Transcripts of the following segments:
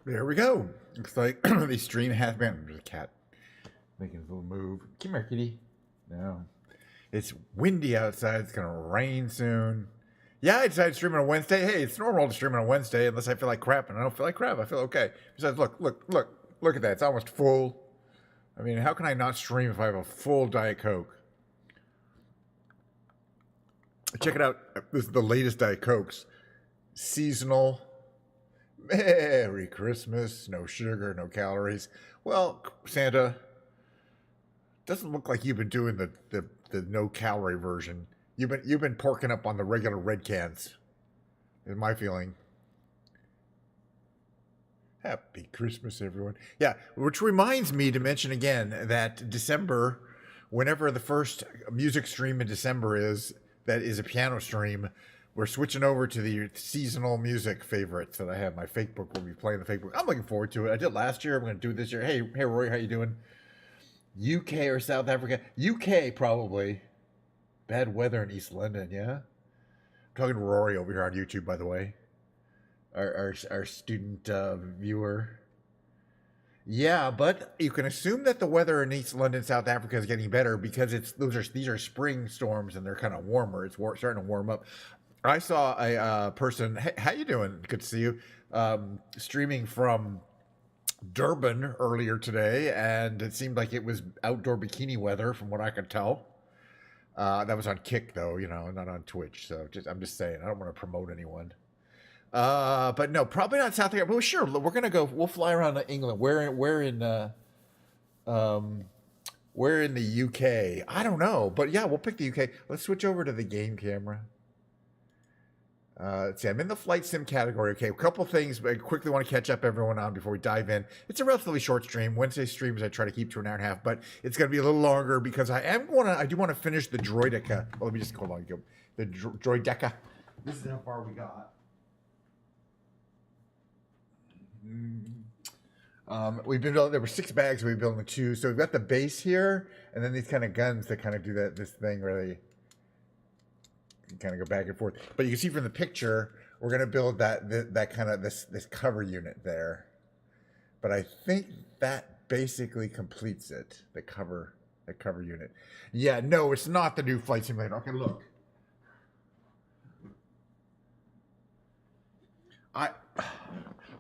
There we go. Looks like the stream has been. There's a cat making his little move. Come here, kitty. No. It's windy outside. It's going to rain soon. Yeah, I decided to stream on a Wednesday. Hey, it's normal to stream on a Wednesday unless I feel like crap, and I don't feel like crap. I feel okay. Besides, look at that. It's almost full. I mean, how can I not stream if I have a full Diet Coke? Check it out. This is the latest Diet Cokes. Seasonal. Merry Christmas. No sugar, no calories. Well, Santa, doesn't look like you've been doing the no calorie version. You've been porking up on the regular red cans. Is my feeling. Happy Christmas, everyone. Yeah, which reminds me to mention again that December, whenever the first music stream in December is, that is a piano stream, we're switching over to the seasonal music favorites that I have. My fake book will be playing the fake book. I'm looking forward to it. I did last year. I'm going to do it this year. Hey, Roy, how you doing? UK or South Africa? UK, probably. Bad weather in East London, yeah? I'm talking to Rory over here on YouTube, by the way. Our student viewer. Yeah, but you can assume that the weather in East London, South Africa is getting better because these are spring storms and they're kind of warmer. It's starting to warm up. I saw a person. Hey, how you doing? Good to see you. Streaming from Durban earlier today, and it seemed like it was outdoor bikini weather, from what I could tell. That was on Kick, though, not on Twitch. So I'm just saying, I don't want to promote anyone. But no, probably not South Africa. Well, sure, we're gonna go. We'll fly around to England. Where in the UK? I don't know, but yeah, we'll pick the UK. Let's switch over to the game camera. Let's see, I'm in the flight sim category. Okay, a couple things I quickly want to catch up everyone on before we dive in. It's a relatively short stream. Wednesday streams I try to keep to an hour and a half, but it's going to be a little longer because I do want to finish the Droideka. Well, let me just hold on. The Droideka. This is how far we got. We've been building. There were 6 bags. We've been building 2. So we've got the base here, and then these kind of guns that kind of do this thing where they kind of go back and forth. But you can see from the picture, we're going to build that kind of this cover unit there. But I think that basically completes it. The cover unit. Yeah, no, it's not the new flight simulator. Okay, look.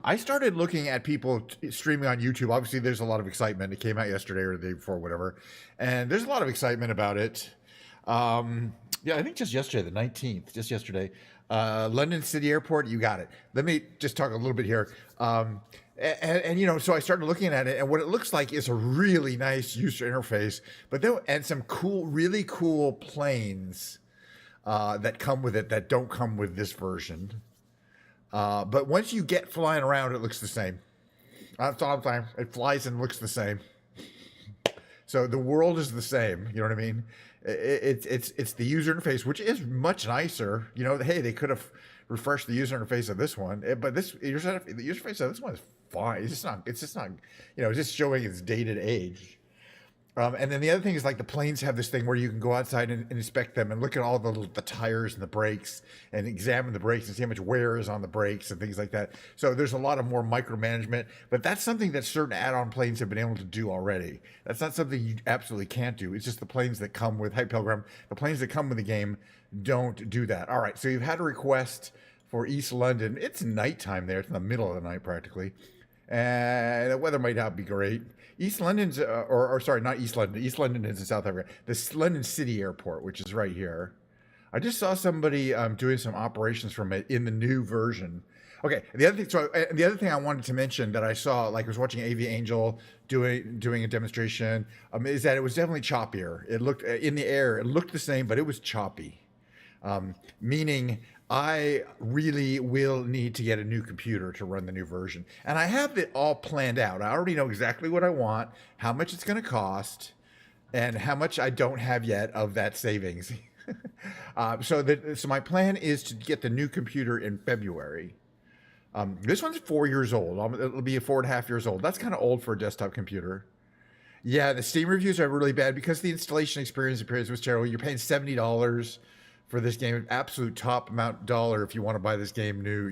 I started looking at people streaming on YouTube. Obviously, there's a lot of excitement. It came out yesterday or the day before, whatever. And there's a lot of excitement about it. Yeah, I think just yesterday, the 19th, just yesterday. London City Airport, you got it. Let me just talk a little bit here. So I started looking at it, and what it looks like is a really nice user interface, and some really cool planes that come with it that don't come with this version. But once you get flying around, it looks the same. That's all I'm saying. It flies and looks the same. So the world is the same. You know what I mean? It's the user interface, which is much nicer. Hey, they could have refreshed the user interface of this one, but the user interface of this one is fine. It's just not. It's just showing its dated age. And then the other thing is, like, the planes have this thing where you can go outside and inspect them and look at all the tires and the brakes and examine the brakes and see how much wear is on the brakes and things like that. So there's a lot of more micromanagement, but that's something that certain add-on planes have been able to do already. That's not something you absolutely can't do. It's just the planes that come with Pilgrim, the planes that come with the game don't do that. All right, so you've had a request for East London. It's nighttime there. It's in the middle of the night practically. And the weather might not be great. East London's, not East London. East London is in South Africa. The London City Airport, which is right here. I just saw somebody doing some operations from it in the new version. Okay, the other thing I wanted to mention that I saw, like I was watching AV Angel doing a demonstration, is that it was definitely choppier. It looked in the air, it looked the same, but it was choppy, meaning I really will need to get a new computer to run the new version. And I have it all planned out. I already know exactly what I want, how much it's going to cost, and how much I don't have yet of that savings. So my plan is to get the new computer in February. This one's 4 years old. It'll be 4.5 years old. That's kind of old for a desktop computer. Yeah, the Steam reviews are really bad because the installation experience was terrible. You're paying $70 for this game, absolute top amount dollar if you want to buy this game new.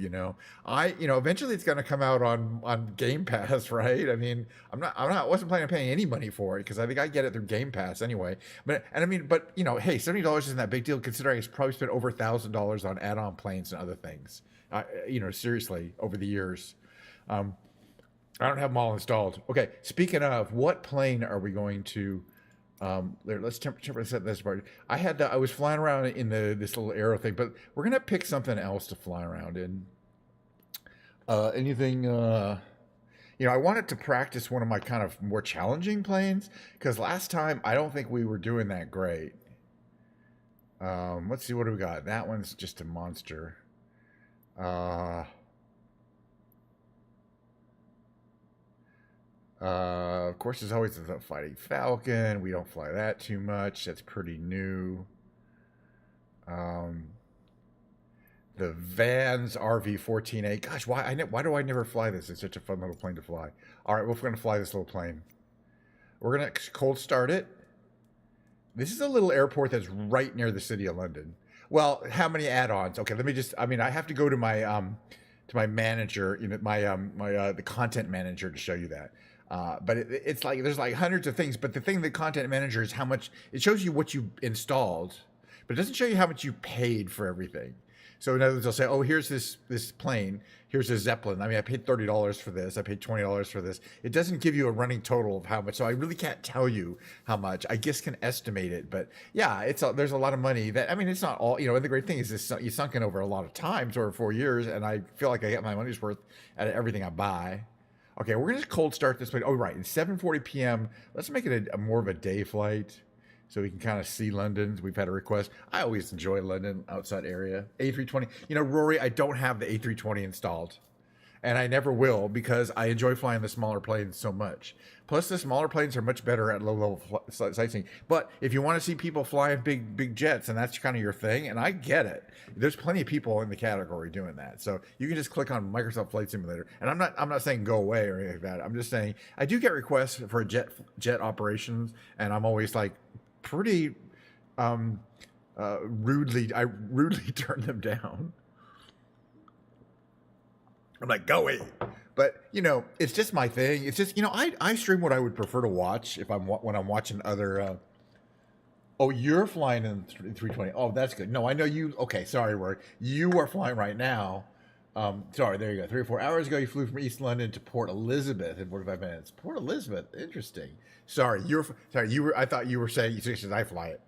Eventually it's going to come out on Game Pass, right? I mean, wasn't planning on paying any money for it because I think I get it through Game Pass anyway. But hey, $70 isn't that big deal considering it's probably spent over $1,000 on add-on planes and other things. Seriously, over the years. I don't have them all installed. Okay, speaking of, what plane are we going to? Let's temporarily set this part. I was flying around in this little arrow thing, but we're gonna pick something else to fly around in. Anything? I wanted to practice one of my kind of more challenging planes because last time I don't think we were doing that great. Let's see, what do we got? That one's just a monster. Of course, there's always the Fighting Falcon. We don't fly that too much. That's pretty new. The Vans RV-14A. Gosh, why do I never fly this? It's such a fun little plane to fly. All right, we're going to fly this little plane. We're going to cold start it. This is a little airport that's right near the city of London. Well, how many add-ons? Okay, let me just. I have to go to my manager, the content manager, to show you that. But it's like there's like hundreds of things. But the thing, the content manager, is how much it shows you what you installed, but it doesn't show you how much you paid for everything. So in other words, they'll say, "Oh, here's this plane. Here's a Zeppelin. I paid $30 for this. I paid $20 for this." It doesn't give you a running total of how much. So I really can't tell you how much. I guess can estimate it, but yeah, there's a lot of money. It's not all. And the great thing is this: you sunk in over a lot of times, over 4 years, and I feel like I get my money's worth out of everything I buy. Okay, we're gonna cold start this plane. Oh, right, it's 7:40 p.m. Let's make it a more of a day flight, so we can kind of see London. We've had a request. I always enjoy London outside area. A320. Rory, I don't have the A320 installed, and I never will because I enjoy flying the smaller planes so much. Plus, the smaller planes are much better at low-level sightseeing. But if you want to see people flying big jets, and that's kind of your thing, and I get it, there's plenty of people in the category doing that. So you can just click on Microsoft Flight Simulator. And I'm not saying go away or anything like that. I'm just saying I do get requests for jet operations, and I'm always like pretty rudely turn them down. I'm like, go away. But it's just my thing. It's just I stream what I would prefer to watch when I'm watching other. Oh, you're flying in 320. Oh, that's good. No, I know you. Okay, sorry, Rory. You are flying right now. Sorry, there you go. 3 or 4 hours ago, you flew from East London to Port Elizabeth in 45 minutes. Port Elizabeth, interesting. Sorry, you were. I thought you were saying I fly it.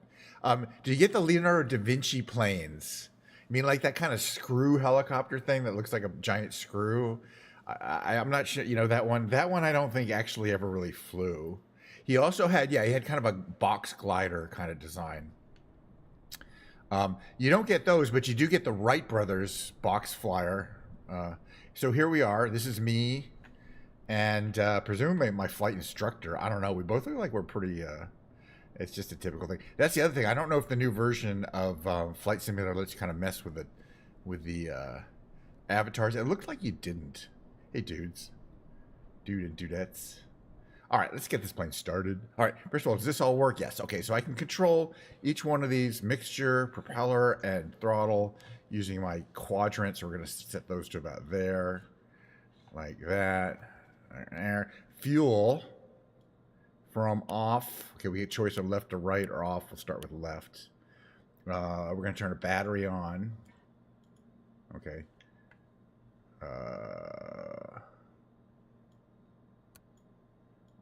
Did you get the Leonardo da Vinci planes? I mean, like that kind of screw helicopter thing that looks like a giant screw. I'm not sure. That one. That one I don't think actually ever really flew. He also had, he had kind of a box glider kind of design. You don't get those, but you do get the Wright brothers box flyer. So here we are. This is me, and presumably my flight instructor. I don't know. We both look like we're pretty. It's just a typical thing. That's the other thing. I don't know if the new version of Flight Simulator lets you kind of mess with the avatars. It looked like you didn't. Hey, dudes, dude and dudettes. All right, let's get this plane started. All right, first of all, does this all work? Yes. Okay, so I can control each one of these: mixture, propeller, and throttle using my quadrants. We're going to set those to about there, like that. There. Fuel from off. Okay, we get choice of left to right or off. We'll start with left. We're going to turn a battery on. Okay.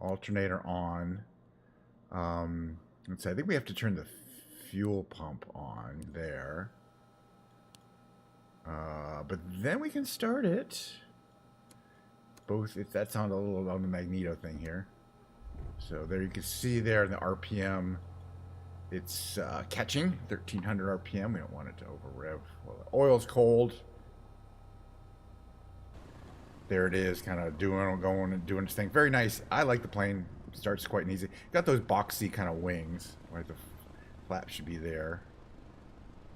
Alternator on. Let's see, I think we have to turn the fuel pump on there. But then we can start it. Both, if that sounds a little on the magneto thing here. So there you can see there in the RPM, it's catching 1300 RPM. We don't want it to over rev. Well, the oil's cold. There it is, kind of doing its thing. Very nice. I like the plane. Starts quite easy. Got those boxy kind of wings. Right, the flap should be there.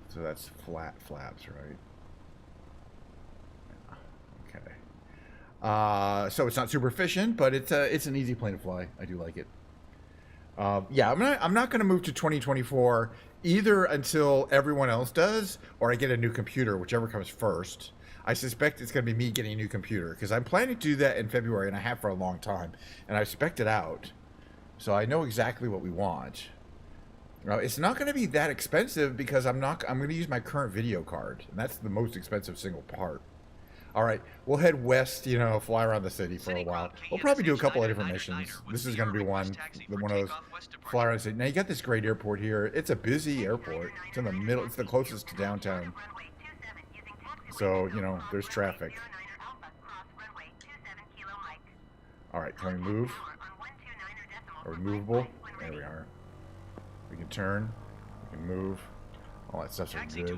So that's flat flaps, right? Okay. So it's not super efficient, but it's an easy plane to fly. I do like it. Yeah, I'm not going to move to 2024 either until everyone else does, or I get a new computer, whichever comes first. I suspect it's going to be me getting a new computer because I'm planning to do that in February, and I have for a long time, and I've spec'd it out, so I know exactly what we want. It's not going to be that expensive because I'm going to use my current video card, and that's the most expensive single part. All right, we'll head west, fly around the city for a while. We'll probably do a couple of different missions. This is going to be one of those fly around the city. Now, you got this great airport here. It's a busy airport. It's in the middle. It's the closest to downtown. So, there's traffic. All right, can we move? Are we movable? There we are. We can turn. We can move. All that stuff's good.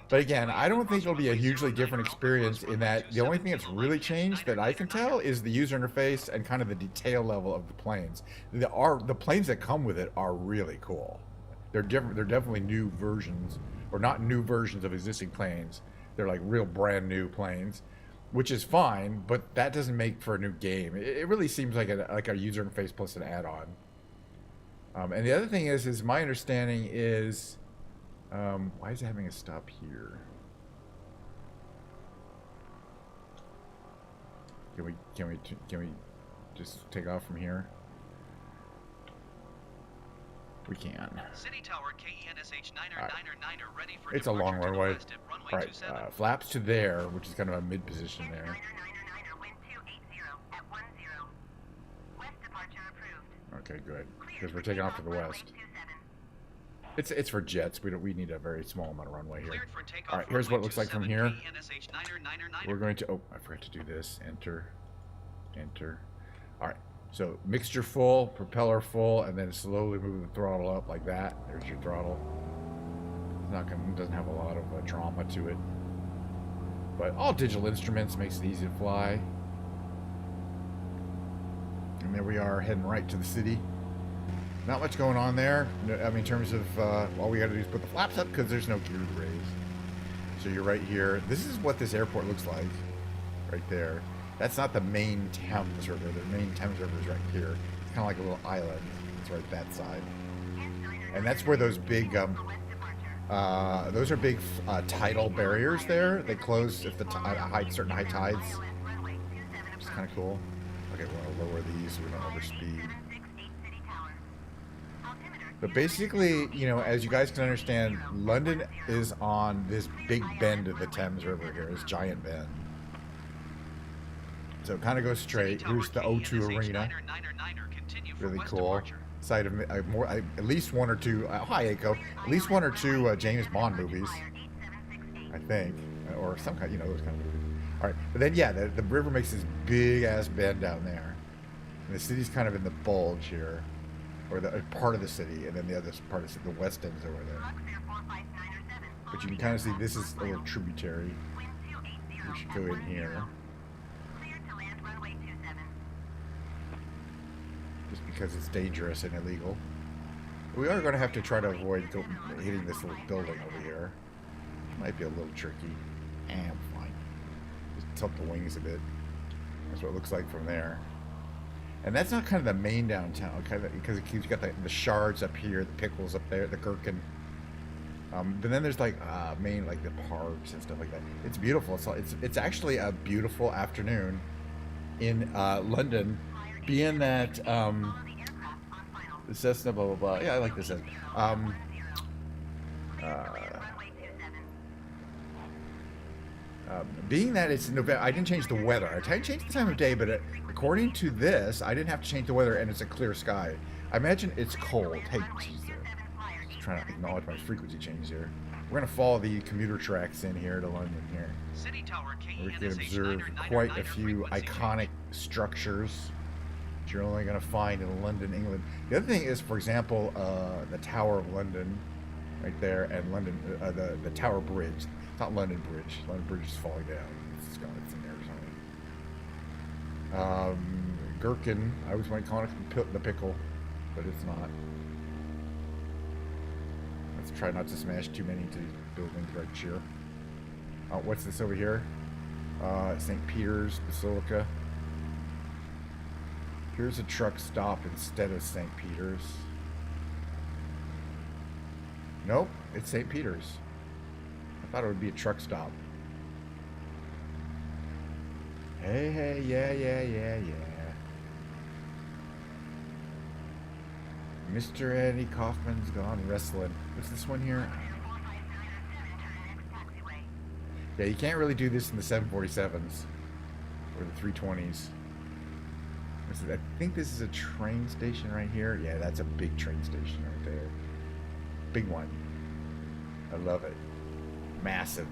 But again, I don't think it'll be a hugely different experience in that the only thing that's really changed that I can tell is the user interface and kind of the detail level of the planes. The planes that come with it are really cool. They're different. They're definitely new versions, or not new versions of existing planes. They're like real brand new planes, which is fine, but that doesn't make for a new game. It really seems like a user interface plus an add-on. And the other thing is my understanding is, why is it having a stop here? Can we just take off from here? We can. City Tower KENSH 999er ready for it's a long runway. All right, flaps to there, which is kind of a mid position there. Okay, good, because we're taking off to the west. It's for jets. We need a very small amount of runway here. All right, here's what it looks like from here. We're going to, I forgot to do this. Enter. All right, so mixture full, propeller full, and then slowly move the throttle up like that. There's your throttle. It doesn't have a lot of drama to it, but all digital instruments makes it easy to fly. And there we are, heading right to the city. Not much going on there. I mean, in terms of all we got to do is put the flaps up because there's no gear to raise. So you're right here. This is what this airport looks like, right there. That's not the main Thames River. The main Thames River is right here. It's kind of like a little island. It's right that side. And that's where those big, those are big tidal barriers there. They close if the certain high tides. It's kind of cool. Okay, we'll lower these so we don't overspeed. But basically, as you guys can understand, London is on this big bend of the Thames River here, this giant bend. So it kind of goes straight. Here's the O2 Arena. Really cool. Site of at least one or two, hi Echo, at least one or two James Bond movies, I think, or some kind, those kind of movies. All right, but then yeah, the river makes this big ass bend down there, and the city's kind of in the bulge here, or the part of the city, and then the other part is the west end's over there. But you can kind of see this is a little tributary. We should go in here, just because it's dangerous and illegal. We are going to have to try to avoid hitting this little building over here. Might be a little tricky. I'm fine. Just tilt the wings a bit. That's what it looks like from there. And that's not kind of the main downtown, kind of, because you've got the shards up here, the pickles up there, the gherkin. But then there's like main, like the parks and stuff like that. It's beautiful. It's actually a beautiful afternoon in London, being that the Cessna blah blah blah. Yeah, I like this. Being that it's November, I didn't change the weather. I changed the time of day, but according to this, I didn't have to change the weather, and it's a clear sky. I imagine it's cold. Hey, geez, just trying to acknowledge my frequency change here. We're going to follow the commuter tracks in here to London here. We can observe quite a few iconic structures that you're only going to find in London, England. The other thing is, for example, the Tower of London, right there, and London, the Tower Bridge. It's not London Bridge. London Bridge is falling down. It's in there or something. Gherkin. I always might call it the pickle, but it's not. Let's try not to smash too many into these buildings right here. What's this over here? St. Peter's Basilica. Here's a truck stop instead of St. Peter's. Nope, it's St. Peter's. I thought it would be a truck stop. Hey, hey, yeah. Mr. Eddie Kaufman's gone wrestling. What's this one here? Yeah, you can't really do this in the 747s or the 320s. I think this is a train station right here. Yeah, that's a big train station right there. Big one. I love it. Massive.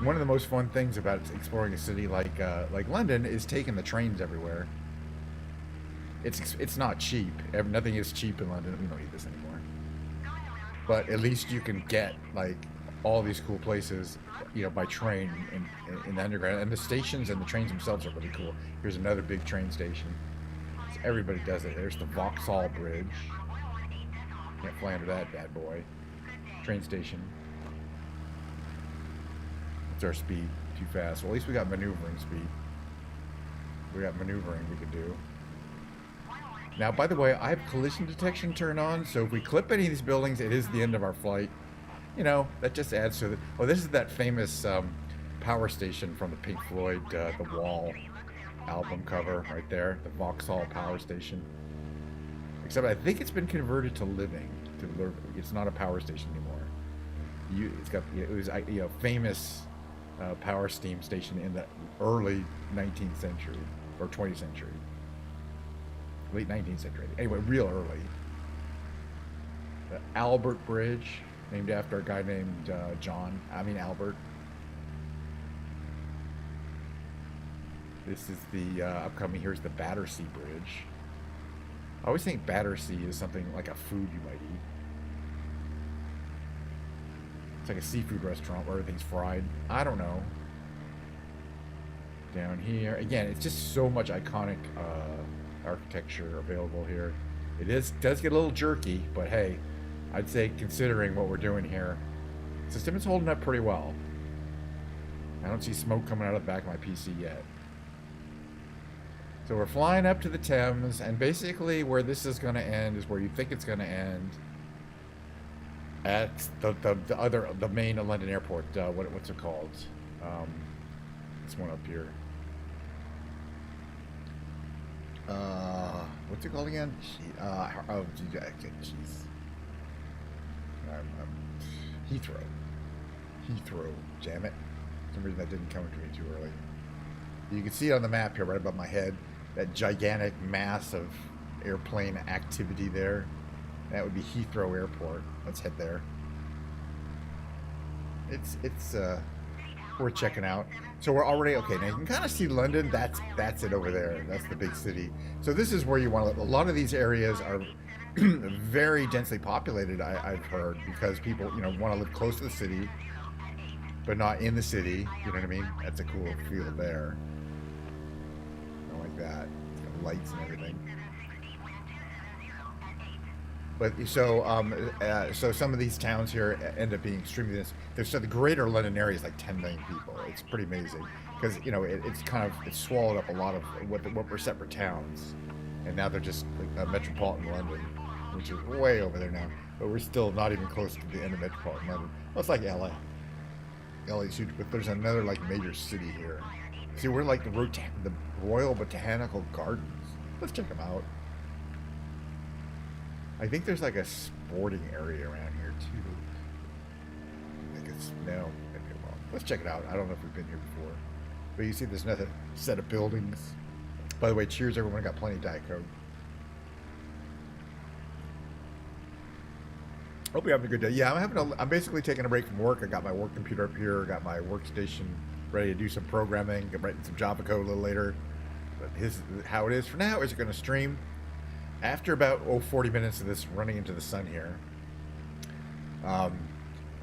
One of the most fun things about exploring a city like London is taking the trains everywhere. It's not cheap. Nothing is cheap in London. We don't need this anymore. But at least you can get like all these cool places, you know, by train in the underground. And the stations and the trains themselves are really cool. Here's another big train station. So everybody does it. There's the Vauxhall Bridge. Can't fly under that bad boy. Train station. What's our speed? Too fast. Well, at least we got maneuvering speed. We got maneuvering we can do. Now, by the way, I have collision detection turned on, so if we clip any of these buildings, it is the end of our flight. You know, that just adds to it. Oh, this is that famous power station from the Pink Floyd, The Wall album cover right there, the Vauxhall Power Station. Except I think it's been converted to living. It's not a power station anymore. It was a famous power steam station in the early 19th century or 20th century. Late 19th century. Anyway, real early. The Albert Bridge, named after a guy named Albert. This is the upcoming, here's the Battersea Bridge. I always think Battersea is something like a food you might eat. It's like a seafood restaurant where everything's fried. I don't know. Down here, again, it's just so much iconic architecture available here. Does get a little jerky, but hey, I'd say considering what we're doing here, the system is holding up pretty well. I don't see smoke coming out of the back of my PC yet. So we're flying up to the Thames, and basically where this is going to end is where you think it's going to end at the main London airport. What's it called? This one up here. What's it called again? Jeez. Heathrow. Damn it. For some reason that didn't come to me too early. You can see it on the map here right above my head. That gigantic mass of airplane activity there. That would be Heathrow Airport. Let's head there. It's worth checking out. So we're already okay. Now you can kind of see London. That's it over there. That's the big city. So this is where you want to live. A lot of these areas are very densely populated. I've heard, because people want to live close to the city, but not in the city. You know what I mean? That's a cool feel there. I like that. It's got lights and everything. But so some of these towns here end up being extremely dense. So the greater London area is like 10 million people. It's pretty amazing because it's swallowed up a lot of what were separate towns, and now they're just like metropolitan London, which is way over there now. But we're still not even close to the end of metropolitan London. Well, it's like LA. LA's huge, but there's another like major city here. See, we're like the Royal Botanical Gardens. Let's check them out. I think there's like a sporting area around here too. I think it's no. Okay, well, let's check it out. I don't know if we've been here before, but you see there's another set of buildings. By the way, cheers everyone. Got plenty of Diet Coke. Hope you're having a good day. Yeah, I'm basically taking a break from work. I got my work computer up here. Got my workstation ready to do some programming. I'm writing some Java code a little later. But how it is for now is you're going to stream. After about 40 minutes of this running into the sun here, I'm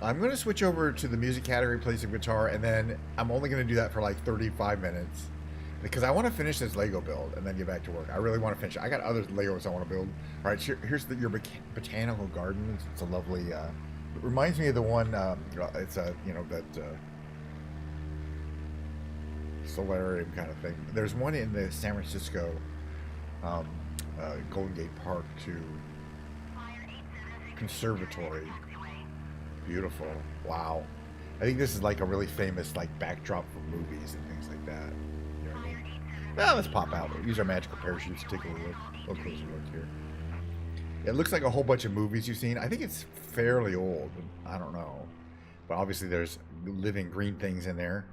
going to switch over to the music category, play some guitar, and then I'm only going to do that for like 35 minutes because I want to finish this Lego build and then get back to work. I really want to finish it. I got other Legos I want to build. All right, here's your botanical gardens. It's a lovely. It reminds me of the one. It's that solarium kind of thing. There's one in the San Francisco um, Golden Gate Park too. Conservatory. Beautiful. Wow. I think this is like a really famous like backdrop for movies and things like that. You know what I mean? Well, let's pop out. Use our magical parachutes. Take a little closer look here. It looks like a whole bunch of movies you've seen. I think it's fairly old. I don't know. But obviously there's living green things in there.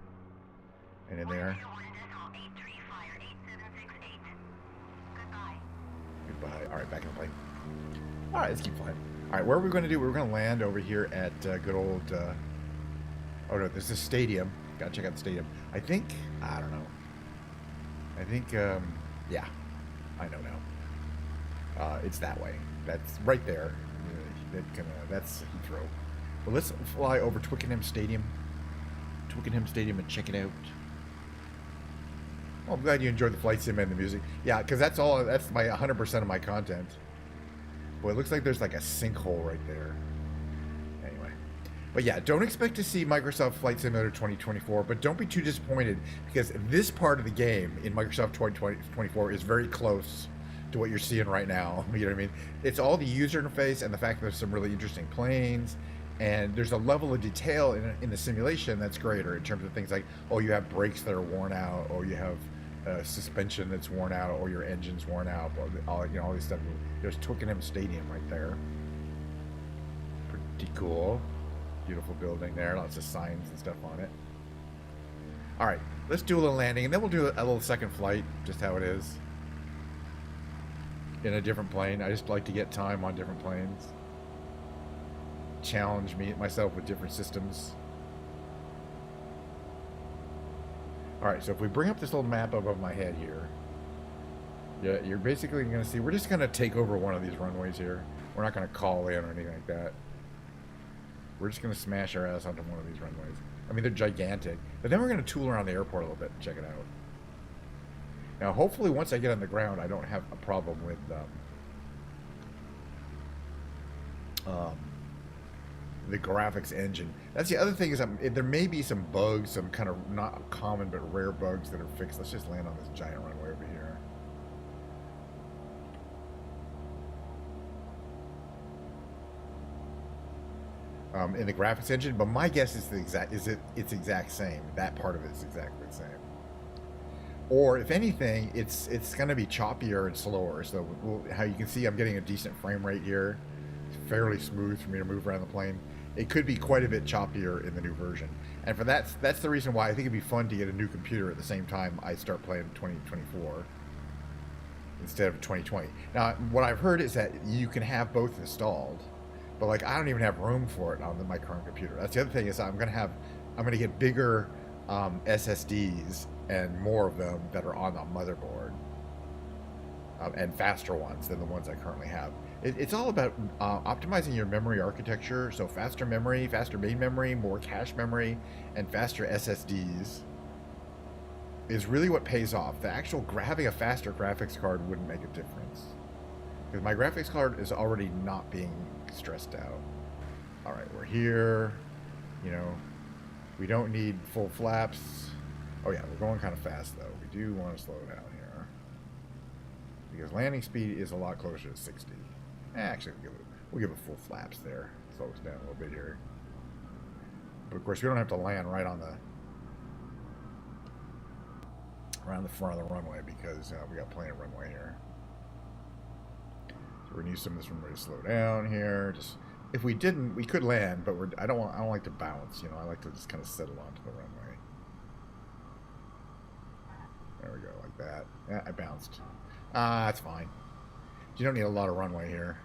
And in there. Goodbye. Alright, back in the plane. Alright, let's keep flying. Alright, where are we going to do? We're going to land over here at good old... oh no, there's a stadium. Gotta check out the stadium. I think... I don't know. I think... yeah. I know now. It's that way. That's right there. That's Heathrow. Well, let's fly over Twickenham Stadium. Twickenham Stadium and check it out. Well, I'm glad you enjoyed the flight sim and the music. Yeah, because that's all. That's my 100% of my content. Boy, it looks like there's like a sinkhole right there. Anyway. But yeah, don't expect to see Microsoft Flight Simulator 2024, but don't be too disappointed because this part of the game in Microsoft 2024 is very close to what you're seeing right now. You know what I mean? It's all the user interface and the fact that there's some really interesting planes, and there's a level of detail in the simulation that's greater in terms of things like, oh, you have brakes that are worn out, or you have suspension that's worn out, or your engine's worn out, or all these stuff. There's Twickenham Stadium right there. Pretty cool. Beautiful building there. Lots of signs and stuff on it. All right, let's do a little landing, and then we'll do a little second flight, just how it is. In a different plane. I just like to get time on different planes. Challenge myself with different systems. Alright, so if we bring up this little map above my head here, yeah, you're basically going to see, we're just going to take over one of these runways here. We're not going to call in or anything like that. We're just going to smash our ass onto one of these runways. I mean, they're gigantic. But then we're going to tool around the airport a little bit and check it out. Now, hopefully, once I get on the ground, I don't have a problem with the graphics engine. That's the other thing is there may be some bugs, some kind of not common but rare bugs that are fixed. Let's just land on this giant runway over here. In the graphics engine, but my guess is it's exact same. That part of it is exactly the same. Or if anything, it's going to be choppier and slower. So how you can see, I'm getting a decent frame rate here. It's fairly smooth for me to move around the plane. It could be quite a bit choppier in the new version. And for that's the reason why I think it'd be fun to get a new computer at the same time I start playing 2024 instead of 2020. Now, what I've heard is that you can have both installed, but like I don't even have room for it on my current computer. That's the other thing is I'm gonna get bigger SSDs and more of them that are on the motherboard, and faster ones than the ones I currently have. It's all about optimizing your memory architecture. So faster memory, faster main memory, more cache memory, and faster SSDs is really what pays off. The actual having a faster graphics card wouldn't make a difference because my graphics card is already not being stressed out. All right, we're here. You know, we don't need full flaps. Oh yeah, we're going kind of fast though. We do want to slow down here because landing speed is a lot closer to 60. Actually, we'll give it full flaps there. Slow us down a little bit here. But of course, we don't have to land right on around the front of the runway because we got plenty of runway here. So we're gonna use some of this runway to slow down here. Just if we didn't, we could land, but I don't like to bounce. You know, I like to just kind of settle onto the runway. There we go, like that. Yeah, I bounced. That's fine. You don't need a lot of runway here.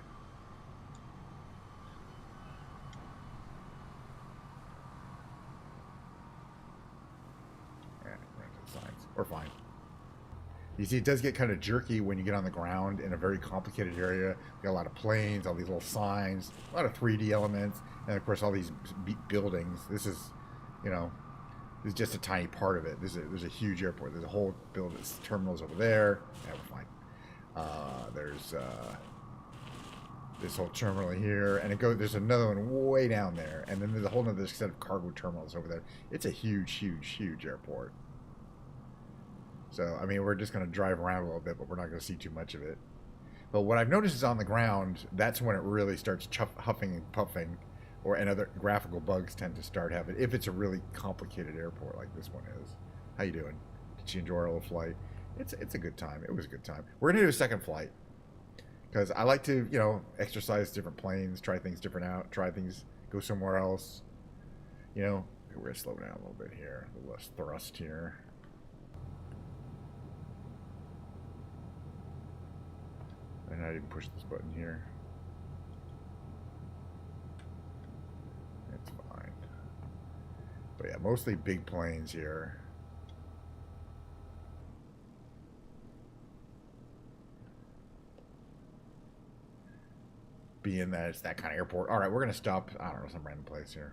Yeah, right to the sides. We're fine. You see, it does get kind of jerky when you get on the ground in a very complicated area. You got a lot of planes, all these little signs, a lot of 3D elements, and of course all these buildings. This is, you know, this is just a tiny part of it. There's a huge airport. There's a whole building, terminals over there. Yeah, we're fine. There's this whole terminal here, and there's another one way down there, and then there's a whole other set of cargo terminals over there. It's a huge, huge, huge airport. So, I mean, we're just going to drive around a little bit, but we're not going to see too much of it. But what I've noticed is on the ground, that's when it really starts huffing and puffing, and other graphical bugs tend to start having, if it's a really complicated airport like this one is. How you doing? Did you enjoy our little flight? It's a good time. It was a good time. We're going to do a second flight because I like to, exercise different planes, try things different out, try things, go somewhere else. We're going to slow down a little bit here, a little less thrust here. And I didn't push this button here. It's fine. But yeah, mostly big planes here. Being that it's that kind of airport. All right, we're going to stop, I don't know, some random place here.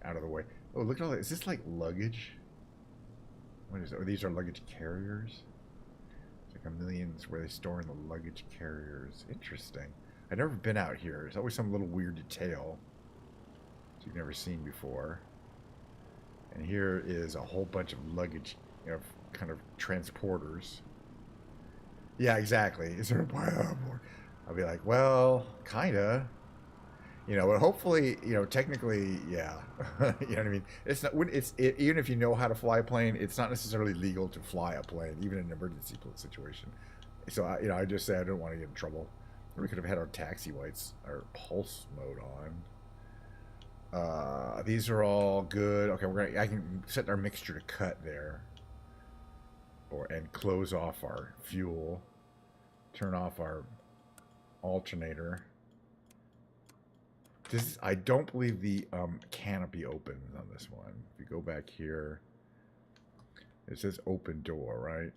Out of the way. Oh, look at all that. Is this like luggage? What is it? Oh, these are luggage carriers? Like a millions where they store in the luggage carriers. Interesting. I've never been out here. There's always some little weird detail that you've never seen before. And here is a whole bunch of luggage, kind of transporters. Yeah, exactly. Is there a buyout? I'll be like, well, kinda. But hopefully, technically, yeah. You know what I mean? It's not. Even if you know how to fly a plane, it's not necessarily legal to fly a plane, even in an emergency situation. So, I just say I don't want to get in trouble. We could have had our taxi lights, our pulse mode on. These are all good. Okay, I can set our mixture to cut there, and close off our fuel. Turn off our alternator. I don't believe the canopy opens on this one. If you go back here, it says open door, right?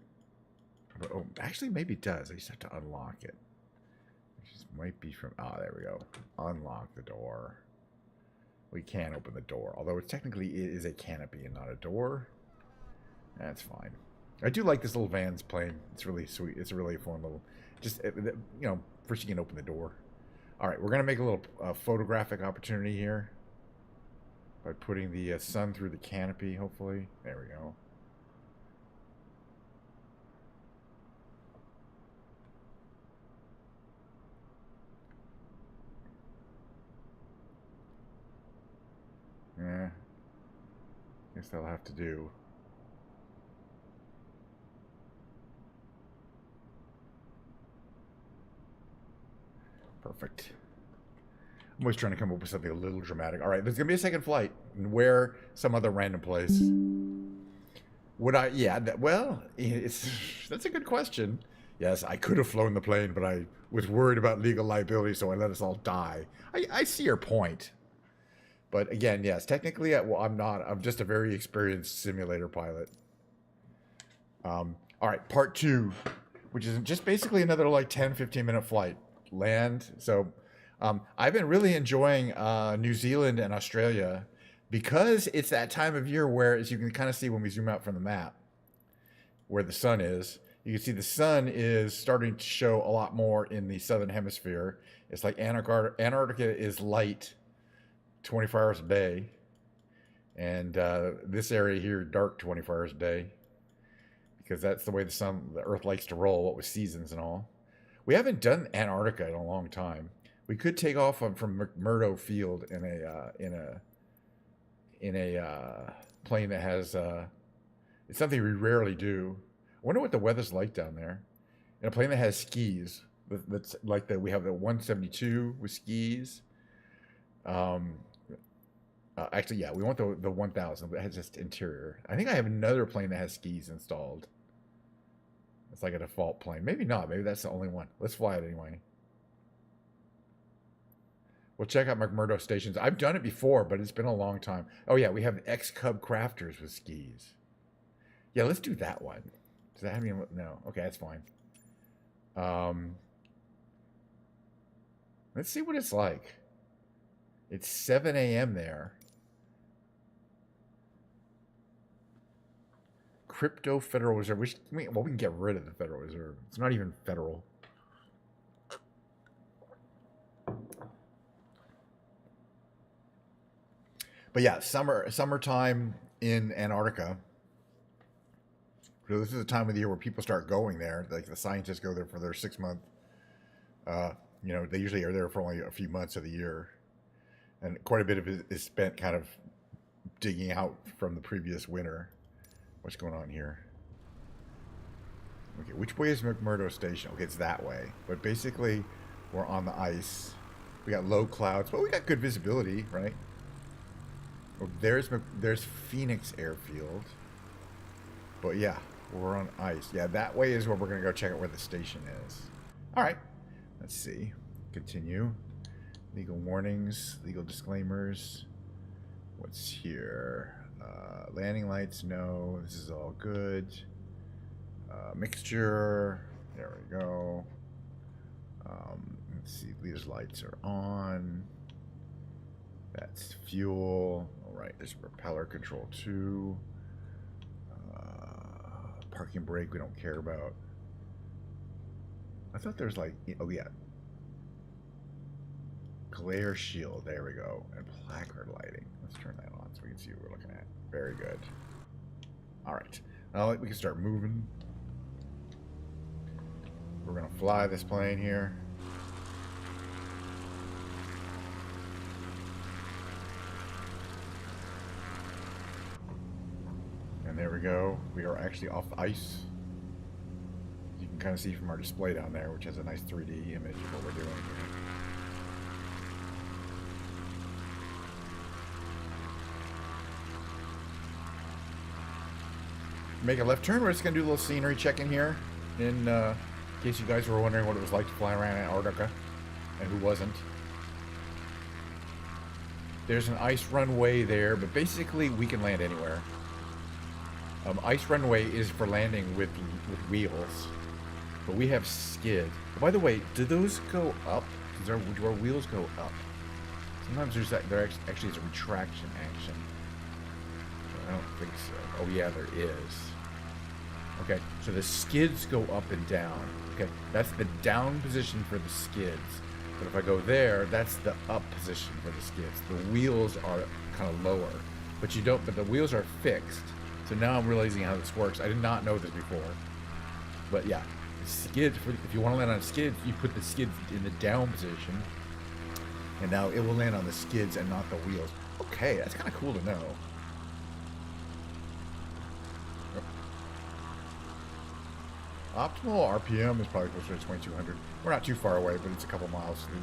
But, actually, maybe it does. I just have to unlock it. It just might be from... there we go. Unlock the door. We can open the door. Although it technically is a canopy and not a door. That's fine. I do like this little Vans plane. It's really sweet. It's a really fun little... Just, first you can open the door. All right, we're going to make a little photographic opportunity here by putting the sun through the canopy, hopefully. There we go. Yeah. Guess that'll have to do. Perfect. I'm always trying to come up with something a little dramatic. All right, there's going to be a second flight. Where? Some other random place. Would I? Yeah, that's a good question. Yes, I could have flown the plane, but I was worried about legal liability, so I let us all die. I see your point. But again, yes, technically, I'm not. I'm just a very experienced simulator pilot. All right, part 2, which is just basically another like 10, 15-minute flight. Land. So I've been really enjoying New Zealand and Australia because it's that time of year where, as you can kind of see when we zoom out from the map, where the sun is, you can see the sun is starting to show a lot more in the southern hemisphere. It's like Antarctica is light 24 hours a day, and this area here dark 24 hours a day, because that's the way the Earth likes to roll, what with seasons and all. We haven't done Antarctica in a long time. We could take off from McMurdo Field in a plane that has. It's something we rarely do. I wonder what the weather's like down there. In a plane that has skis, that's like we have the 172 with skis. Actually, yeah, we want the 1000, but it has just interior. I think I have another plane that has skis installed. It's like a default plane. Maybe not. Maybe that's the only one. Let's fly it anyway. We'll check out McMurdo stations. I've done it before, but it's been a long time. Oh, yeah. We have X-Cub crafters with skis. Yeah, let's do that one. Does that have any... No. Okay, that's fine. Let's see what it's like. It's 7 a.m. there. Crypto Federal Reserve. We can get rid of the Federal Reserve. It's not even federal. But yeah, summertime in Antarctica. So this is the time of the year where people start going there. Like the scientists go there for their 6 month. You know, they usually are there for only a few months of the year, and quite a bit of it is spent kind of digging out from the previous winter. What's going on here? Okay, which way is McMurdo Station? Okay, it's that way. But basically, we're on the ice. We got low clouds, but we got good visibility, right? Oh, there's Phoenix Airfield. But yeah, we're on ice. Yeah, that way is where we're going to go check out where the station is. All right. Let's see. Continue. Legal warnings, legal disclaimers. What's here? Landing lights, no. This is all good. Mixture. There we go. Let's see. These lights are on. That's fuel. All right. There's propeller control too. Parking brake we don't care about. I thought there was like, oh yeah, glare shield. There we go. And placard lighting. Let's turn that on so we can see what we're looking at. Very good. All right. Now we can start moving. We're gonna fly this plane here. And there we go. We are actually off the ice. You can kind of see from our display down there, which has a nice 3D image of what we're doing here. Make a left turn. We're just going to do a little scenery check in here, in case you guys were wondering what it was like to fly around Antarctica, and who wasn't. There's an ice runway there, but basically we can land anywhere. Ice runway is for landing with wheels, but we have skid. Oh, by the way, do those go up? Do our wheels go up? Sometimes there actually is a retraction action. I don't think so. Oh yeah, there is. Okay, so the skids go up and down. Okay, that's the down position for the skids. But if I go there, that's the up position for the skids. The wheels are kind of lower, but the wheels are fixed. So now I'm realizing how this works. I did not know this before. But yeah, skids, if you want to land on skids, you put the skids in the down position. And now it will land on the skids and not the wheels. Okay, that's kind of cool to know. Optimal RPM is probably closer to 2200. We're not too far away, but it's a couple miles through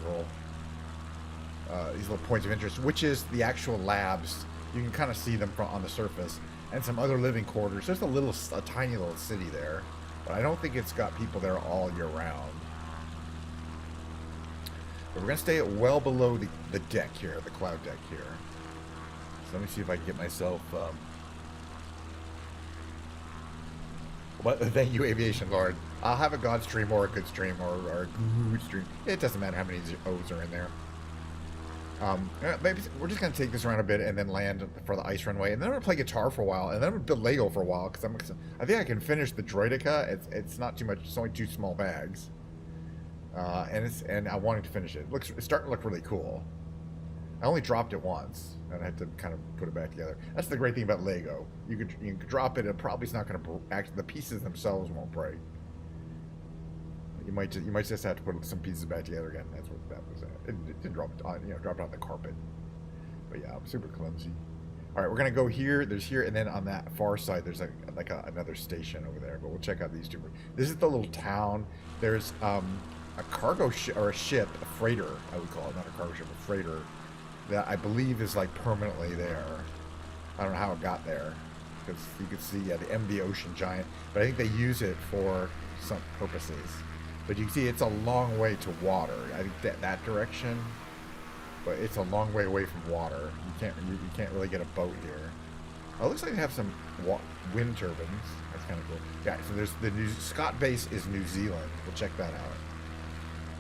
these little points of interest, which is the actual labs. You can kind of see them on the surface, and some other living quarters. There's a tiny little city there, but I don't think it's got people there all year round. But we're gonna stay well below the deck here, the cloud deck here. So let me see if I can get myself. Well, thank you, Aviation Lord. I'll have a God stream or a good stream or a good stream. It doesn't matter how many O's are in there. Maybe we're just gonna take this around a bit and then land for the ice runway, and then I'm gonna play guitar for a while, and then I'm gonna build Lego for a while because I think I can finish the Droideka. It's not too much. It's only 2 small bags, and I wanted to finish it. It's starting to look really cool. I only dropped it once, and I had to kind of put it back together. That's the great thing about Lego. You can drop it, and probably it's not going to the pieces themselves won't break. You might just have to put some pieces back together again. That's what that was. It didn't drop it on drop it on the carpet. But yeah, I'm super clumsy. All right, we're gonna go here. There's here, and then on that far side, there's another station over there. But we'll check out these two. This is the little town. There's a cargo ship or a freighter, I would call it, not a cargo ship, a freighter, that I believe is like permanently there. I don't know how it got there, because you could see the MV Ocean Giant, but I think they use it for some purposes. But you can see it's a long way to water. I think that direction, but it's a long way away from water. You can't really get a boat here. Oh, it looks like they have some wind turbines. That's kind of cool. Yeah, so there's Scott base is New Zealand. We'll check that out.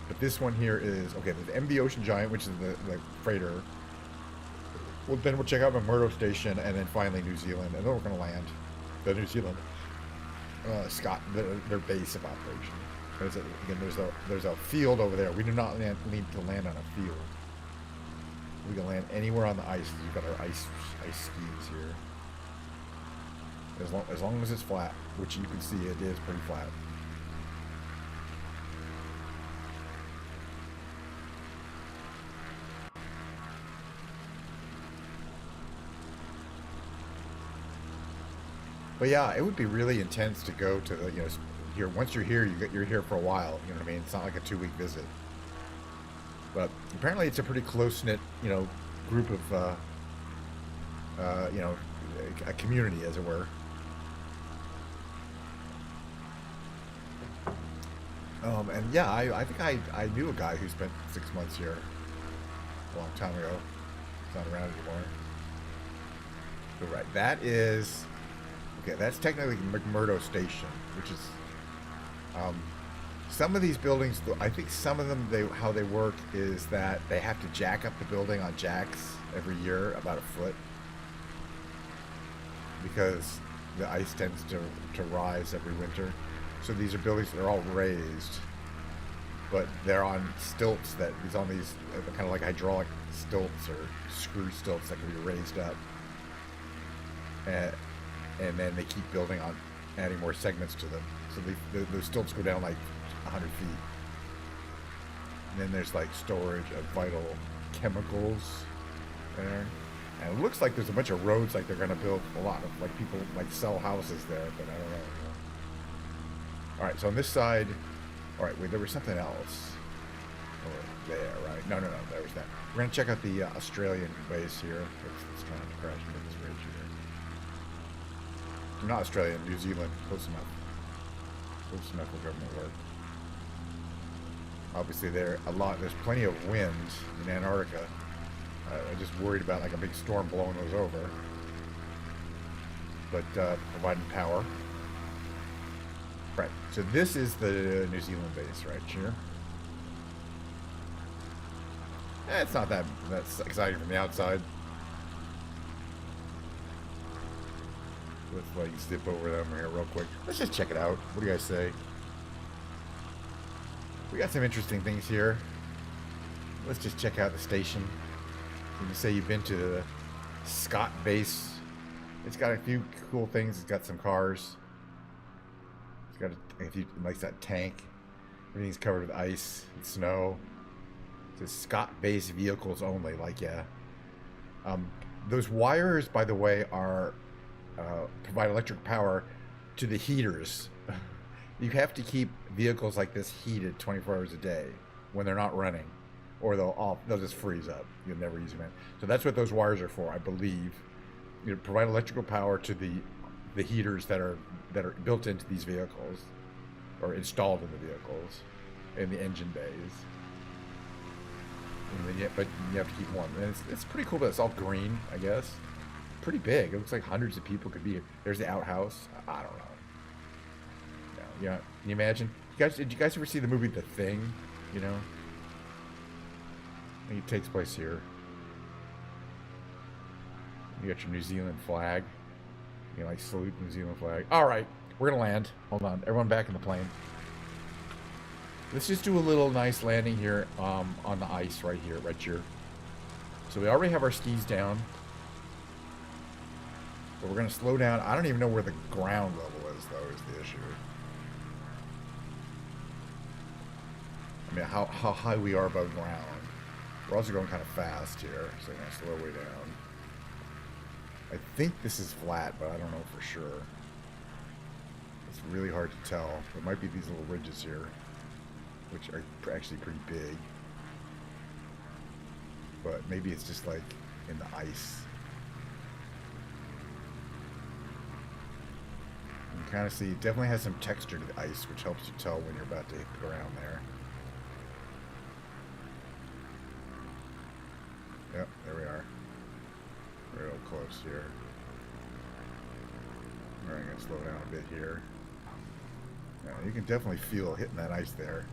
But this one here is, okay, there's the MV Ocean Giant, which is the freighter. Well, then we'll check out McMurdo Station, and then finally New Zealand, and then we're going to land the New Zealand Scott, their base of operation. There's a field over there. We do not need to land on a field. We can land anywhere on the ice. We've got our ice skis here. As long as it's flat, which you can see it is pretty flat. But yeah, it would be really intense to go to the, here. Once you're here, you're here for a while. You know what I mean? It's not like a 2-week visit. But apparently, it's a pretty close knit, group of, a community, as it were. And yeah, I think I knew a guy who spent 6 months here a long time ago. He's not around anymore. But right, that is. Okay, that's technically McMurdo Station, which is some of these buildings. I think some of them, how they work is that they have to jack up the building on jacks every year about a foot because the ice tends to rise every winter. So these are buildings that are all raised, but they're on stilts that is on these kind of like hydraulic stilts or screw stilts that can be raised up. And then they keep building on, adding more segments to them. So the stilts go down like 100 feet. And then there's like storage of vital chemicals there. And it looks like there's a bunch of roads, like they're going to build a lot of, like people like sell houses there, but I don't know. All right, so on this side, all right, wait, there was something else. Over there, right? No, there was that. We're going to check out the Australian base here. It's trying to crash into this ridge here. Not Australia, New Zealand, close enough. Close enough for government work. Obviously, there's plenty of wind in Antarctica. I'm just worried about like a big storm blowing those over. But providing power. Right. So this is the New Zealand base, right here. It's not that's exciting from the outside. Let's like zip over them here real quick. Let's just check it out. What do you guys say? We got some interesting things here. Let's just check out the station. You say you've been to the Scott base. It's got a few cool things. It's got some cars. It's got a few, like that tank. Everything's covered with ice and snow. It says Scott base vehicles only. Like, yeah. Those wires, by the way, are provide electric power to the heaters. You have to keep vehicles like this heated 24 hours a day when they're not running, or they'll just freeze up. You'll never use them. So that's what those wires are for, I believe. Provide electrical power to the heaters that are built into these vehicles, or installed in the vehicles, in the engine bays. But you have to keep warm. And it's pretty cool that it's all green, I guess. Pretty big. It looks like hundreds of people could be here. There's the outhouse. I don't know. No, yeah. Can you imagine? Did you guys ever see the movie The Thing? I think it takes place here. You got your New Zealand flag. You like salute the New Zealand flag. All right, we're gonna land. Hold on, everyone back in the plane. Let's just do a little nice landing here on the ice right here. So we already have our skis down. But we're going to slow down. I don't even know where the ground level is, though, is the issue. I mean, how high we are above ground. We're also going kind of fast here, so we're going to slow way down. I think this is flat, but I don't know for sure. It's really hard to tell. It might be these little ridges here, which are actually pretty big. But maybe it's just like in the ice. You can kind of see, it definitely has some texture to the ice, which helps you tell when you're about to hit the ground there. Yep, there we are. Real close here. All right, I'm going to slow down a bit here. Yeah, you can definitely feel hitting that ice there.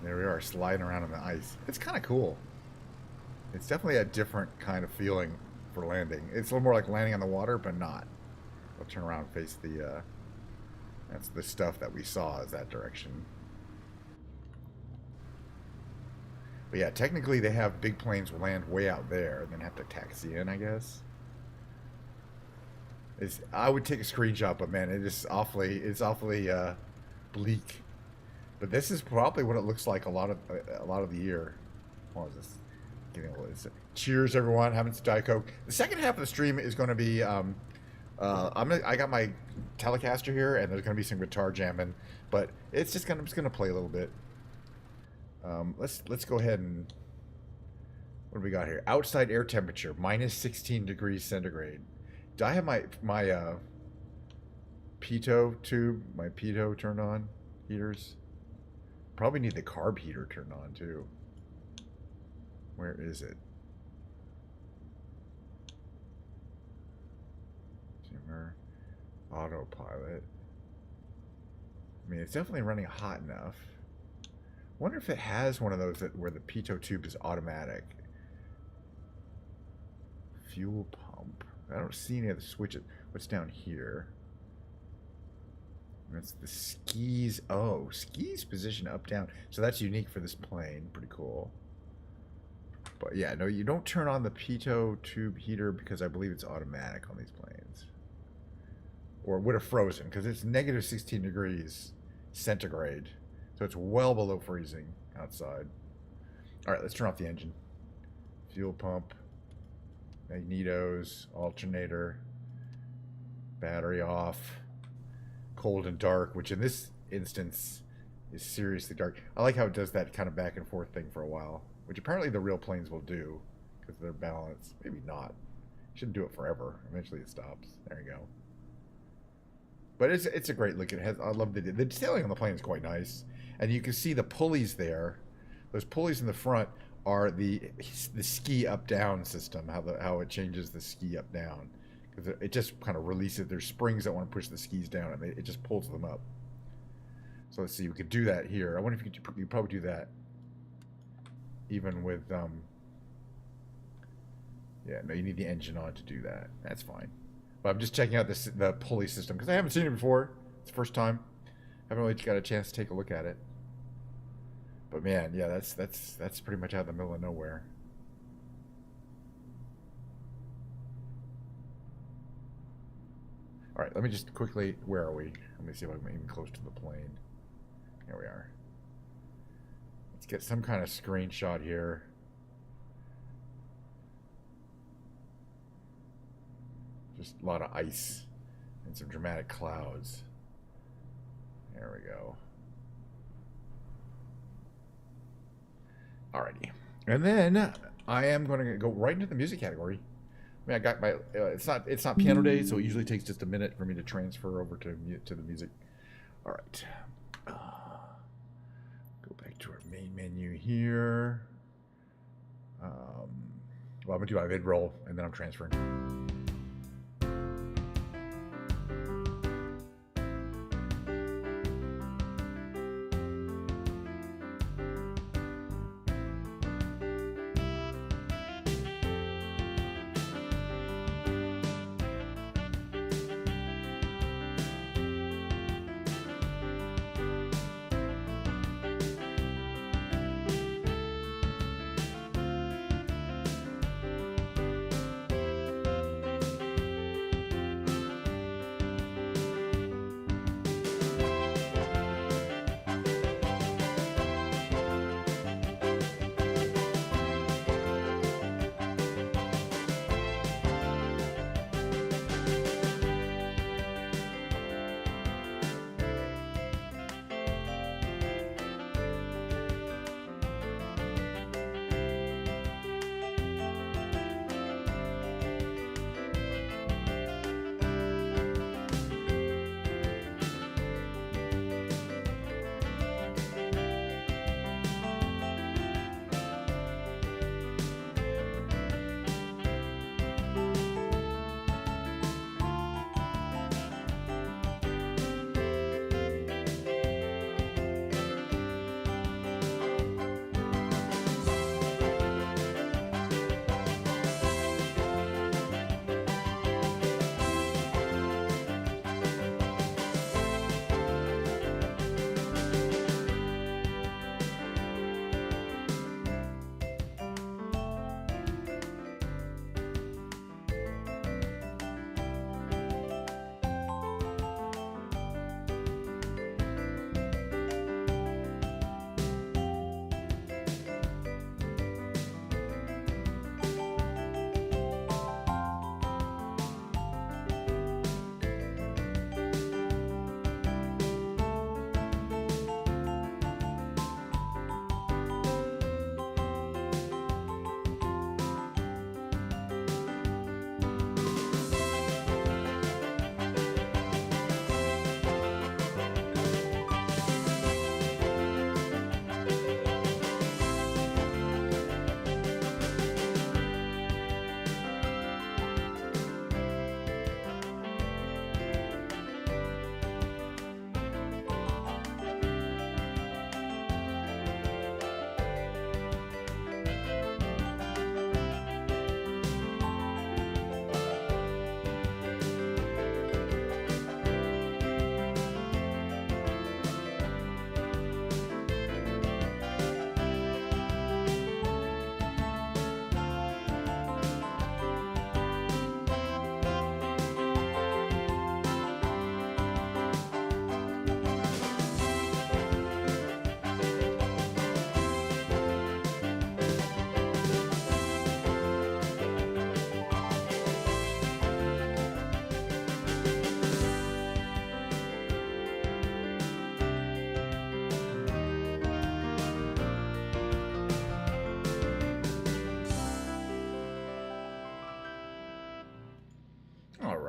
There we are, sliding around on the ice. It's kind of cool. It's definitely a different kind of feeling for landing. It's a little more like landing on the water, but not. I'll turn around and face the, that's the stuff that we saw is that direction. But yeah, technically they have big planes land way out there and then have to taxi in, I guess. I would take a screenshot, but man, it's awfully bleak. But this is probably what it looks like a lot of the year. What was this? Cheers, everyone! Having some Diet Coke. The second half of the stream is going to be. I got my Telecaster here, and there's going to be some guitar jamming, but I'm just gonna play a little bit. Let's go ahead and what do we got here? Outside air temperature -16 degrees centigrade. Do I have my pitot tube, my pitot turned on? Heaters. Probably need the carb heater turned on too. Where is it? Dimmer, autopilot. I mean, it's definitely running hot enough. Wonder if it has one of those where the pitot tube is automatic. Fuel pump. I don't see any of the switches. What's down here? That's the skis. Oh, skis position up, down. So that's unique for this plane. Pretty cool. But yeah, no, you don't turn on the pitot tube heater because I believe it's automatic on these planes. Or it would have frozen because it's -16 degrees centigrade. So it's well below freezing outside. All right, let's turn off the engine. Fuel pump, magnetos, alternator, battery off, cold and dark, which in this instance is seriously dark. I like how it does that kind of back and forth thing for a while, which apparently the real planes will do because they're balanced. Maybe not. Shouldn't do it forever. Eventually it stops. There you go. But it's a great look. I love the detailing on the plane is quite nice. And you can see the pulleys there. Those pulleys in the front are the ski up down system. How it changes the ski up down, because it just kind of releases. There's springs that want to push the skis down, and it just pulls them up. So let's see. We could do that here. I wonder if you could probably do that, even with Yeah, no, you need the engine on to do that. That's fine. But I'm just checking out the pulley system because I haven't seen it before. It's the first time. Haven't really got a chance to take a look at it. But man, yeah, that's pretty much out of the middle of nowhere. All right, let me just quickly. Where are we? Let me see if I'm even close to the plane. Here we are. Let's get some kind of screenshot here. Just a lot of ice and some dramatic clouds. There we go. Alrighty. And then I am going to go right into the music category. I mean, I got my. It's not piano day, so it usually takes just a minute for me to transfer over to the music. All right. Go back to our main menu here. Well, I'm gonna do my mid roll, and then I'm transferring.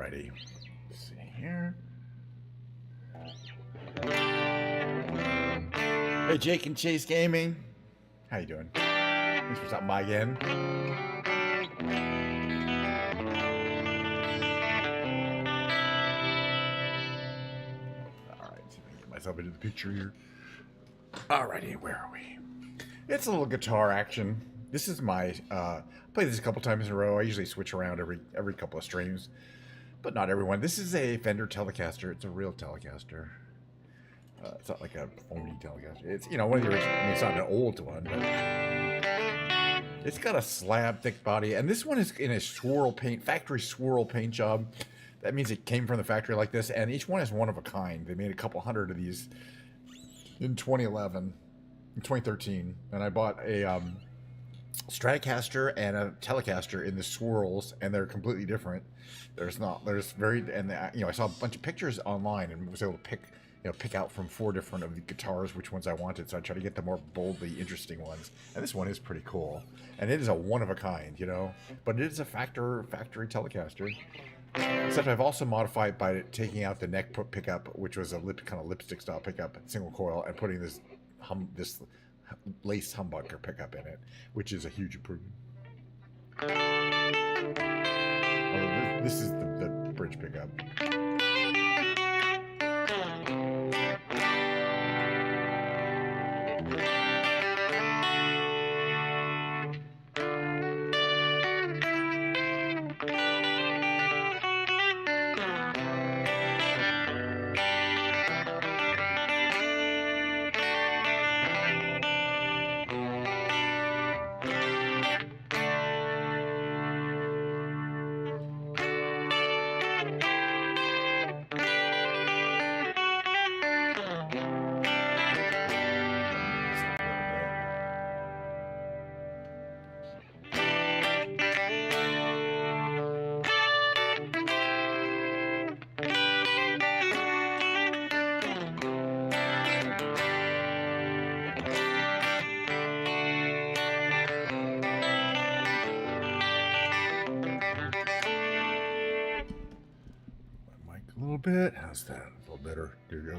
Alrighty. Let's see here. Hey, Jake and Chase Gaming. How you doing? Thanks for stopping by again. Alright, see if I can get myself into the picture here. Alrighty, where are we? It's a little guitar action. This is my, I played this a couple times in a row. I usually switch around every couple of streams, but not everyone. This is a Fender Telecaster. It's a real Telecaster. It's not like a phony Telecaster. It's, you know, one of the original. I mean, it's not an old one, but it's got a slab thick body. And this one is in a swirl paint, factory swirl paint job. That means it came from the factory like this. And each one is one of a kind. They made a couple hundred of these in 2011, in 2013. And I bought a Stratocaster and a Telecaster in the swirls, and they're completely different. There's very, and you know, I saw a bunch of pictures online and was able to pick out from 4 different of the guitars which ones I wanted. So I try to get the more boldly interesting ones. And this one is pretty cool. And it is a one of a kind, you know, but it is a factory Telecaster. Except I've also modified by taking out the neck pickup, which was a kind of lipstick style pickup, single coil, and putting this lace humbucker pickup in it, which is a huge improvement. This is the bridge pickup. A little bit. How's that? A little better. There you go.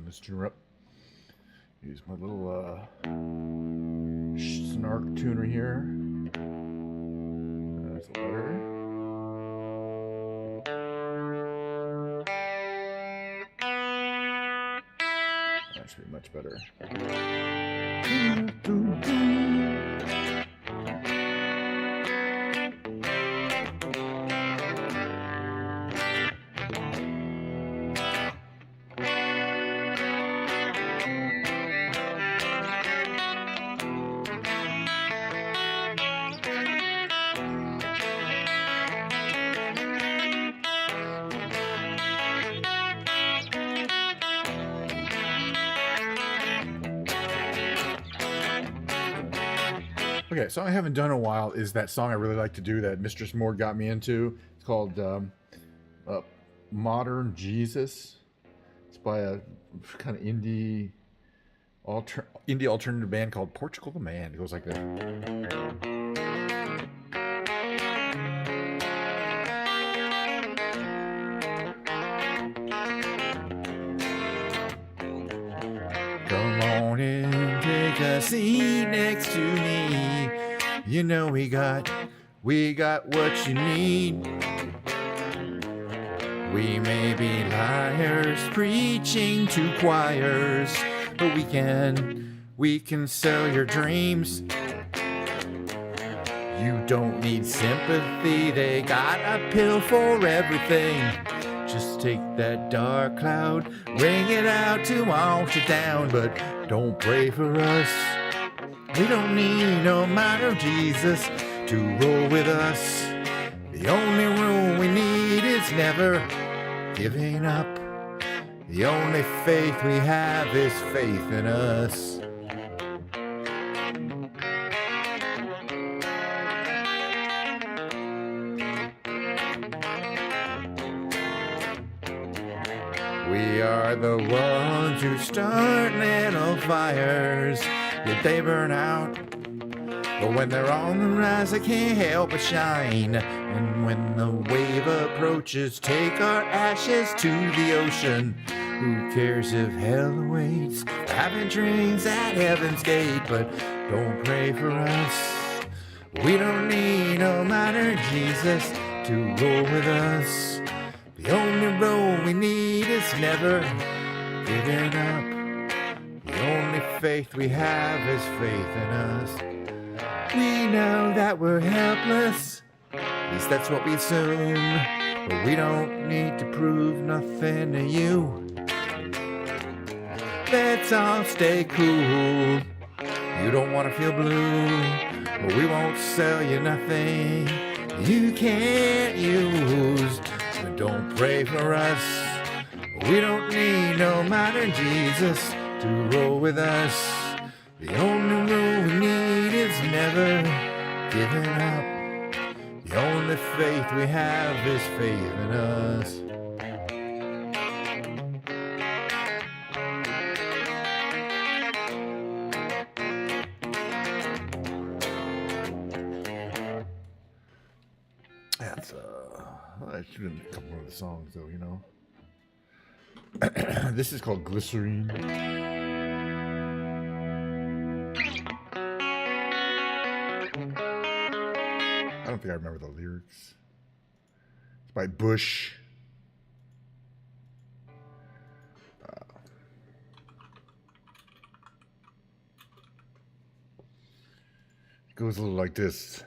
Let's tune her up. Use my little snark tuner here. That's better. That should be much better. Okay, song I haven't done in a while is that song I really like to do that Mistress Morg got me into. It's called Modern Jesus. It's by a kind of indie alternative band called Portugal the Man. It goes like this. Come on in, take a seat next to me. You know we got what you need. We may be liars preaching to choirs, but we can sell your dreams. You don't need sympathy, they got a pill for everything. Just take that dark cloud, bring it out to wash it down, but don't pray for us. We don't need no minor Jesus to roll with us. The only rule we need is never giving up. The only faith we have is faith in us. We are the ones who start little fires, yet they burn out. But when they're on the rise, they can't help but shine. And when the wave approaches, take our ashes to the ocean. Who cares if hell awaits? Having drinks at heaven's gate, but don't pray for us. We don't need no minor Jesus to roll with us. The only role we need is never giving up. The only faith we have is faith in us. We know that we're helpless, at least that's what we assume, but we don't need to prove nothing to you. Let's all stay cool. You don't want to feel blue, but we won't sell you nothing you can't use. But don't pray for us. We don't need no minor Jesus to roll with us. The only rule we need is never giving up. The only faith we have is faith in us. That's I should have a couple of the songs though, you know. This is called Glycerine. I don't think I remember the lyrics. It's by Bush. It goes a little like this.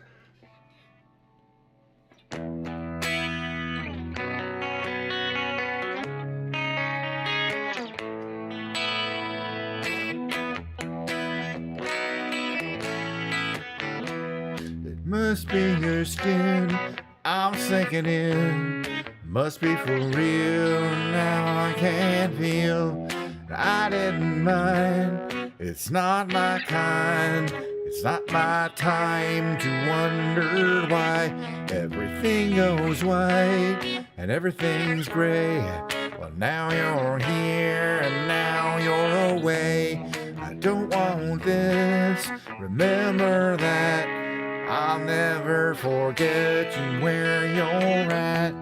Must be your skin, I'm sinking in. Must be for real, now I can't feel. I didn't mind, it's not my kind. It's not my time to wonder why everything goes white and everything's gray. Well, now you're here and now you're away. I don't want this, remember that. I'll never forget you where you're at.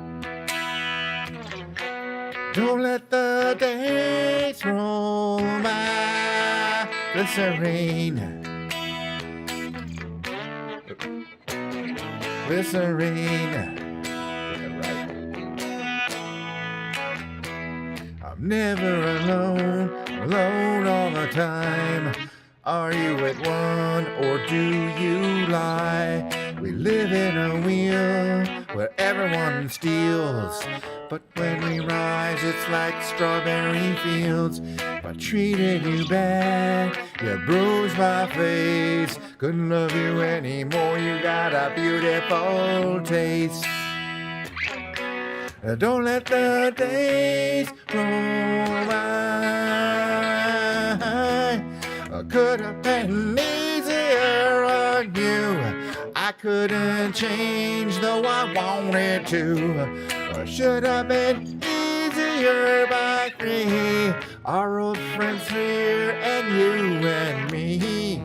Don't let the days roll by. Glycerine, glycerine. I'm never alone, alone all the time. Are you at one or do you lie? We live in a wheel where everyone steals, but when we rise it's like strawberry fields. If I treated you bad, you bruised my face. Couldn't love you anymore, you got a beautiful taste. Don't let the days roll by. Could have been easier on you. I couldn't change though I wanted to. Or should have been easier by three. Our old friends here and you and me.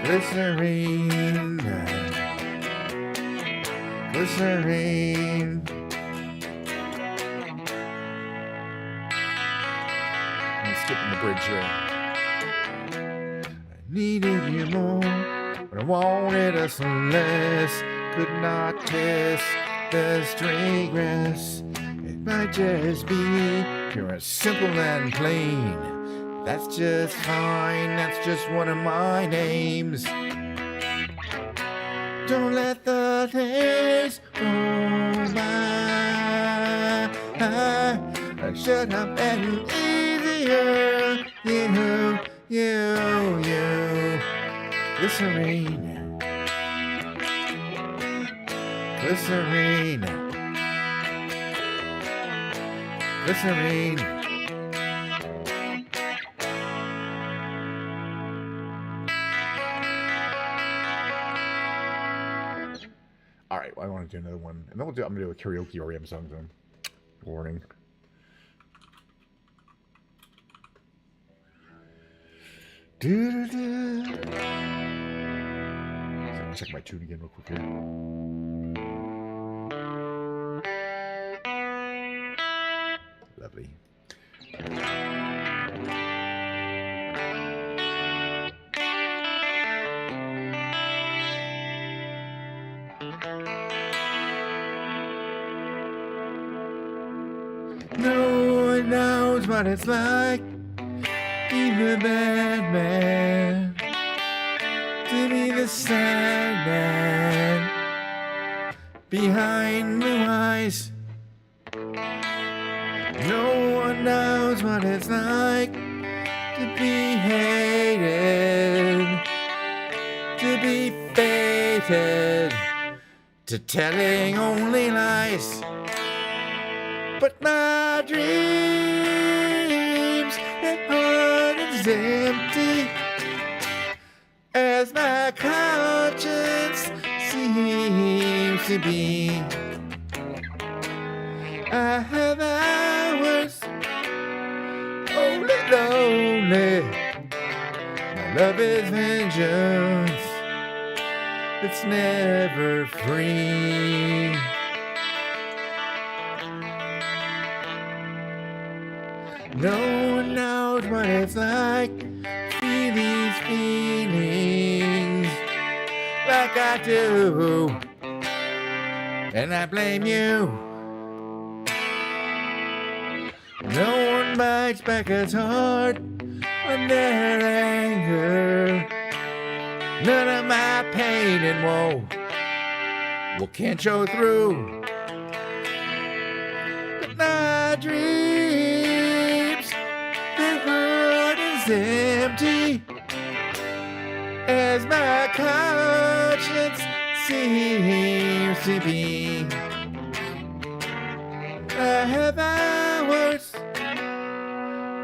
Glycerine, glycerine. Skipping the bridge here. I needed you more, but I wanted us less. Could not test the straight. It might just be pure and simple and plain. That's just fine, that's just one of my names. Don't let the days roll by. shut up and easier. You. Glycerine. Glycerine. Glycerine. All right, well, I want to do another one, and then I'm gonna do a karaoke REM song zone. Warning. Check my tune again real quick here. Lovely. No one knows what it's like, even the bad man, to be the sad man behind blue eyes. No one knows what it's like to be hated, to be fated, to telling only lies. But my dreams, their heart is empty, as my conscience seems to be. I have hours only lonely. My love is vengeance, it's never free. No one knows what it's like to feel these feelings like I do, and I blame you. No one bites back as hard on their anger. None of my pain and woe can't show through. But my dreams, their heart is empty, as my conscience seems to be. I have hours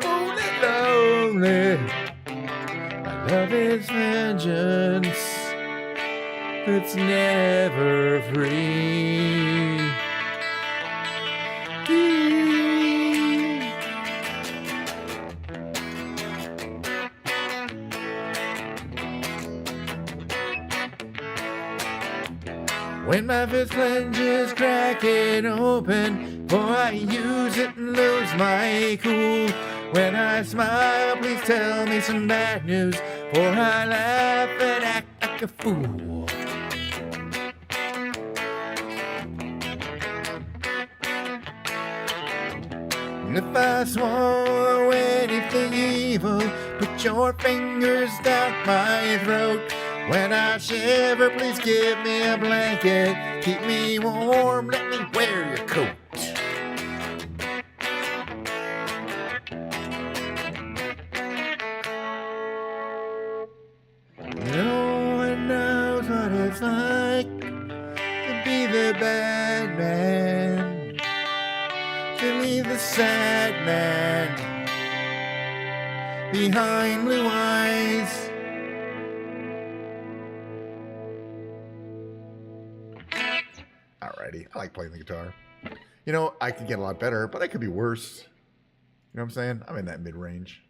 only lonely. My love is vengeance that's never free. When my fist clenches, cracking open, for I use it and lose my cool. When I smile, please tell me some bad news, for I laugh and act like a fool. And if I swallow anything evil, put your fingers down my throat. When I shiver, please give me a blanket. Keep me warm, let me wear your coat. No one knows what it's like to be the bad man, to be the sad man behind blue eyes. Alrighty, I like playing the guitar. You know, I could get a lot better, but I could be worse. You know what I'm saying? I'm in that mid-range.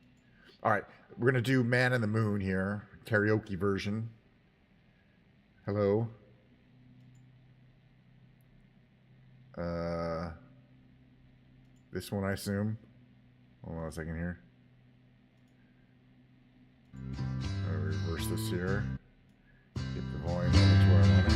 Alright, we're going to do Man in the Moon here. Karaoke version. Hello. This one, I assume. Hold on a second here. I'll reverse this here. Get the volume over to where I want it.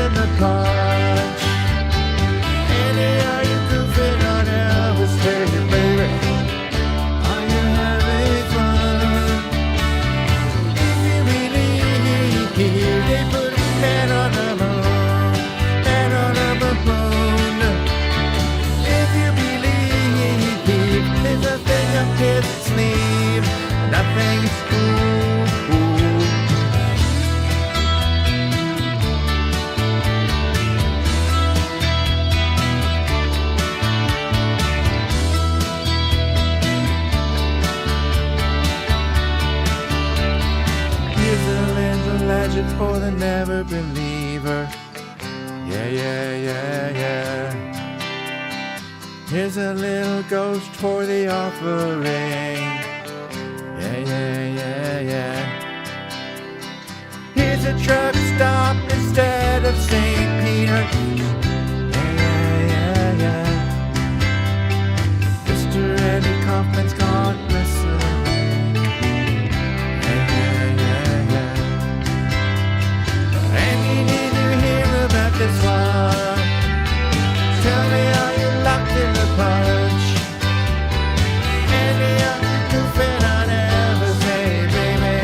in the punch. Andy, are you goofing on Elvis? Hey, baby, are you having fun? If you believe they put a man on the moon, man on the moon. If you believe there's a thing up his sleeve, nothing's cool. Legend for the never believer. Yeah, yeah, yeah, yeah. Here's a little ghost for the offering. Yeah, yeah, yeah, yeah. Here's a truck stop instead of St. Peter. Yeah, yeah, yeah, yeah. Mr. Eddie Kaufman's gone missing. This one. Tell me, are you locked in the punch? Andy, are you goofing on Elvis? Hey, baby,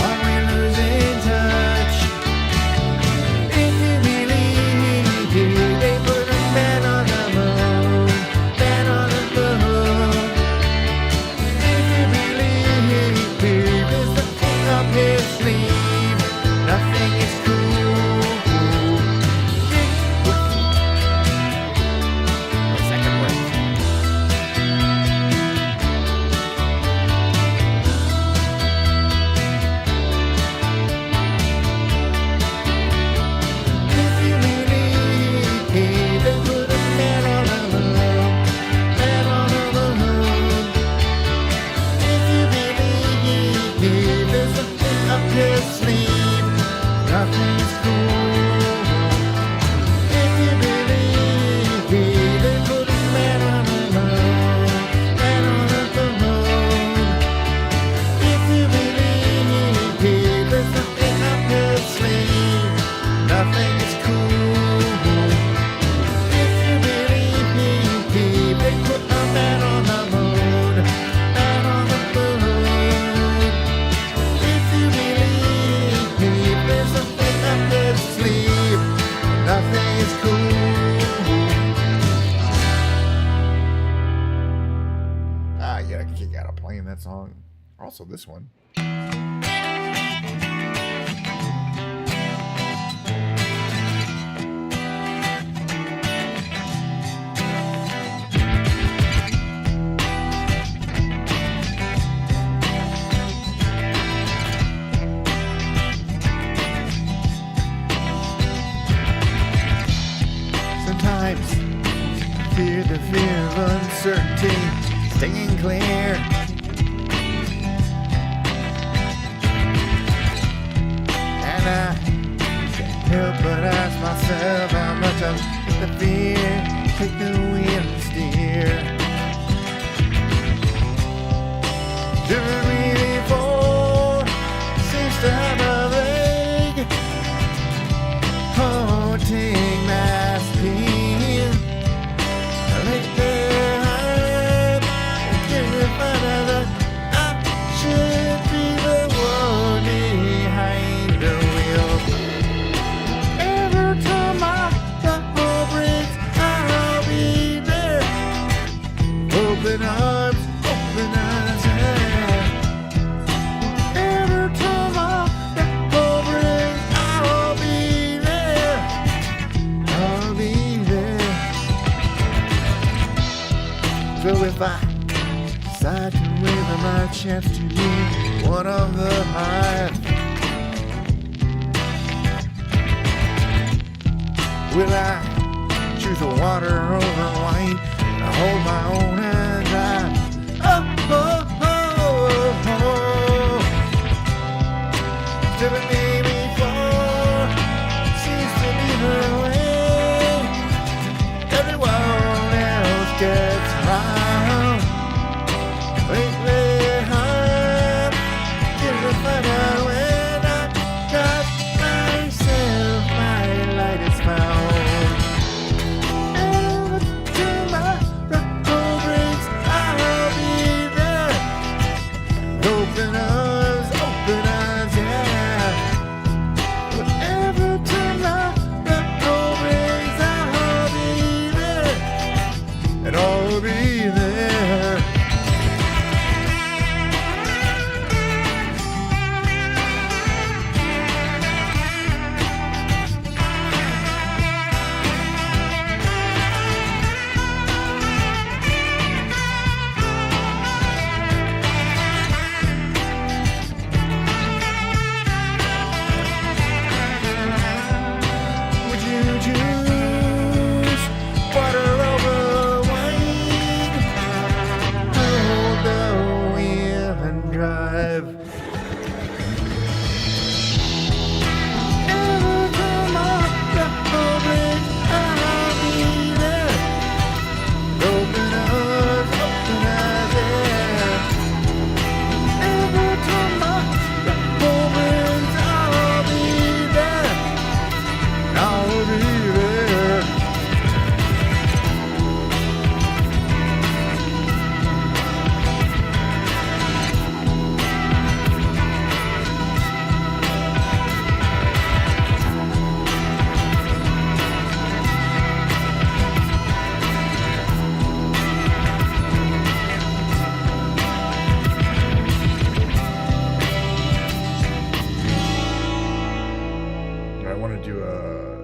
are we losing touch? If you believe they put a man on the moon, man on the moon. If you believe there's something up his sleeve, nothing is cool. Song. Also this one. Sometimes I fear the fear of uncertainty, staying clear. I can't help but ask myself how much of the fear take the wheel and steer. Driven me before seems to have a leg, haunting my skin. Lately I'm terrified that I should be the one behind the wheel. Every time my bubble breaks, I'll be there. Open arms, open eyes, yeah. Every time my bubble breaks, I'll be there. I'll be there. So if I decide to waver my chance to be one of the hive, will I choose the water over wine? I hold my own and I driven me before, seems to be the way. Everyone else gets round. Lately I'm getting to find out when I got myself my life.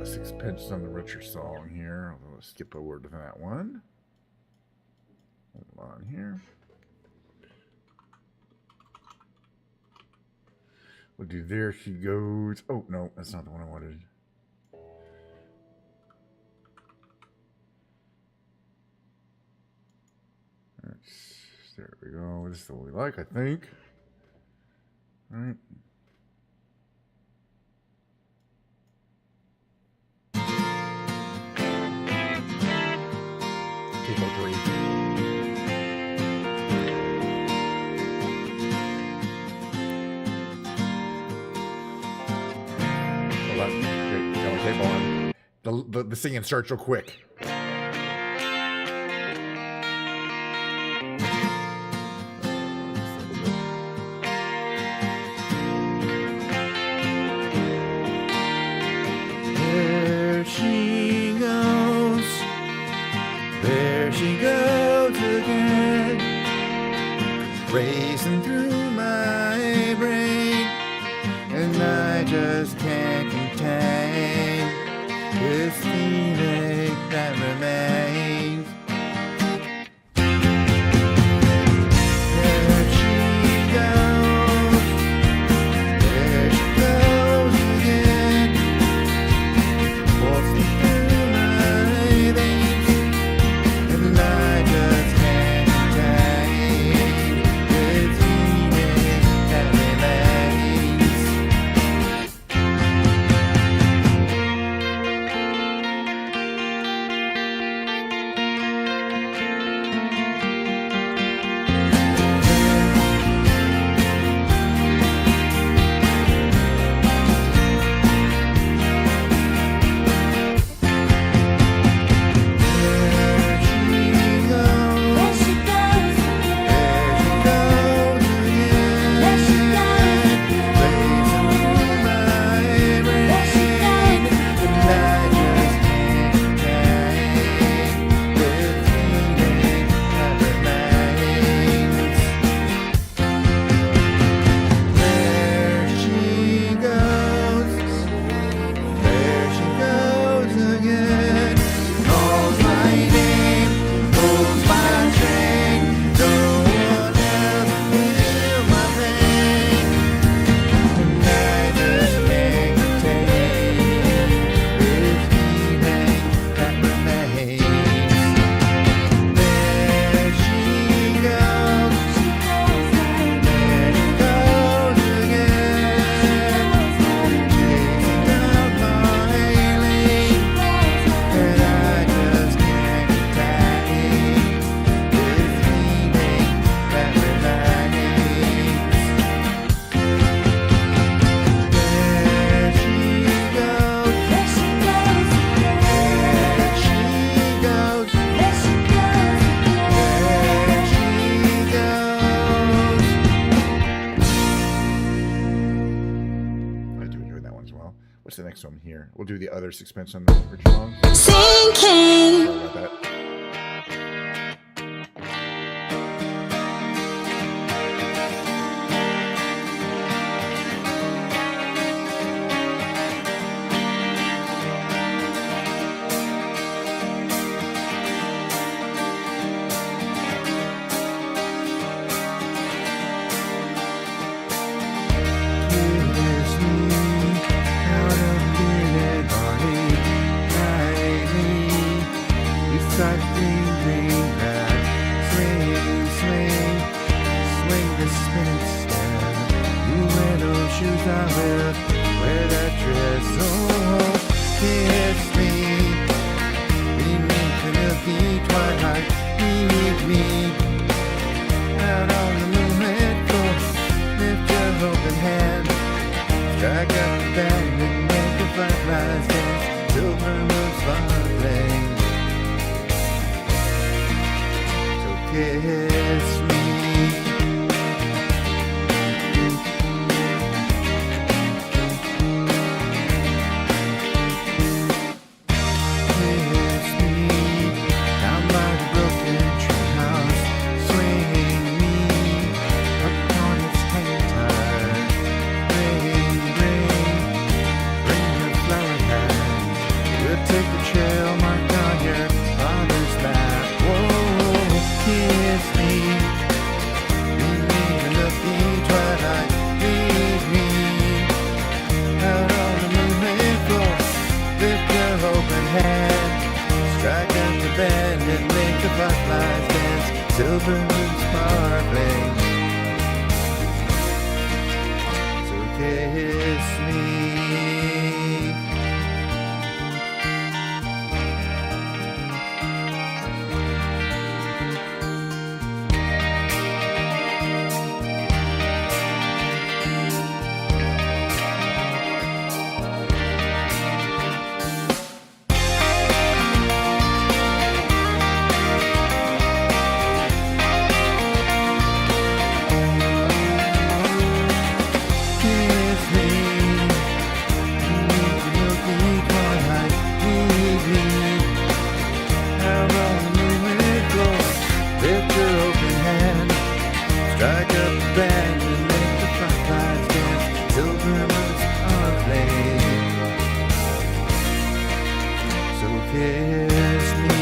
Sixpence on the Richer song here. I'll skip over to that one. Hold on here. We'll do There She Goes. Oh, no, that's not the one I wanted. There we go. This is the one we like, I think. All right. Table 3. Hold on. Okay, table on. The singing starts real quick. Racing through my brain, and I just can't contain this feeling that remains. There she goes again, waltzing through my veins, and I just can't contain this feeling that remains. What's the next one here? We'll do the other Sixpence on the Richer song. Sinking. Sorry about that. Such dreams. hand. Strike up the band and make the fireflies dance. Silver moon sparkling. So kiss me. Strike up the band and make the fireflies dance. Silver moons are playing. So kiss me.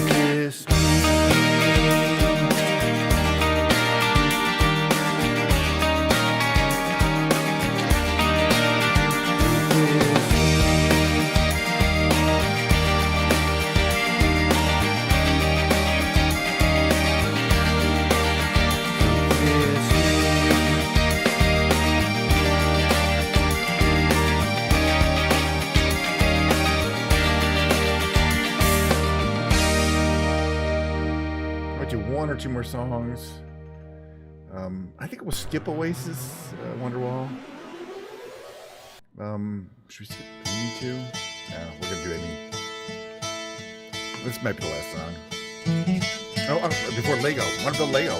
Kiss me. Do one or two more songs. I think it will skip Oasis, Wonderwall. Should we skip Amy too? No, we're gonna do Amy. This might be the last song. Oh, before Lego. What about Lego?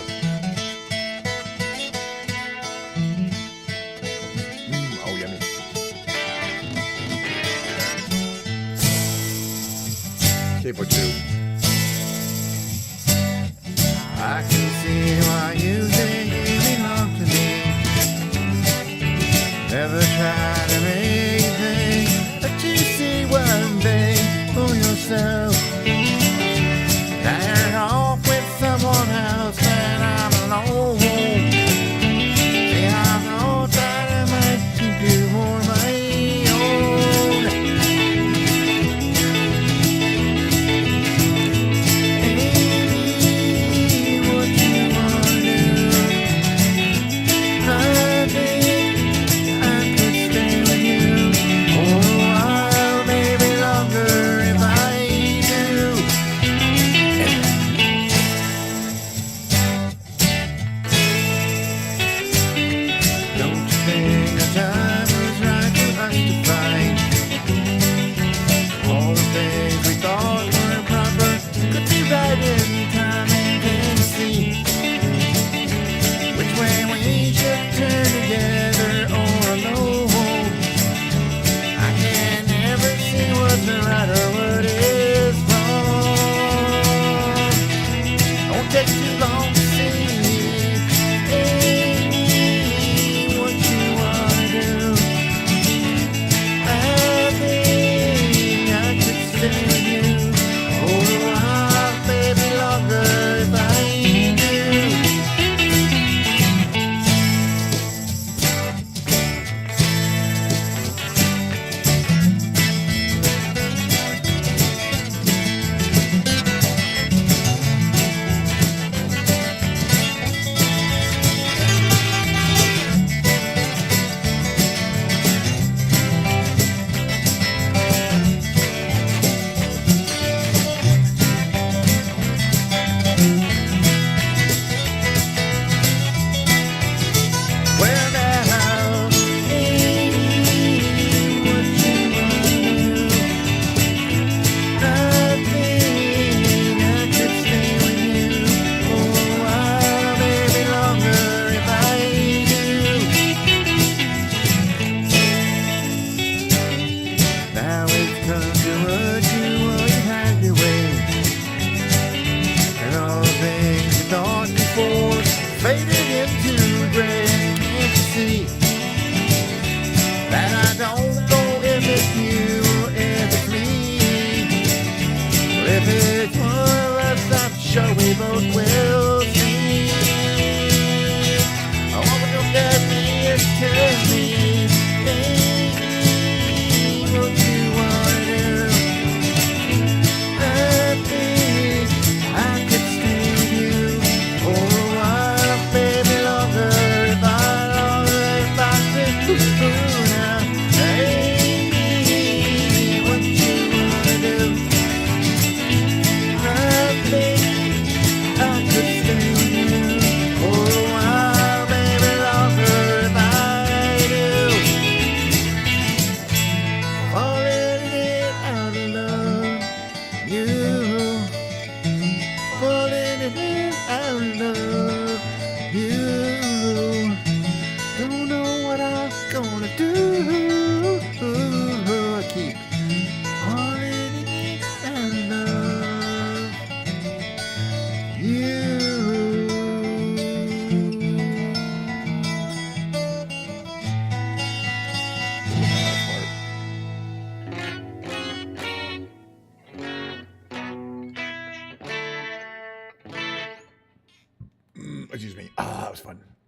Oh, yummy. Capo 2. I can see why you think you belong to me. Never try to make things, but you see one thing for yourself. Now you're off with someone else and I'm alone. See, I'm all dynamite to do more my own.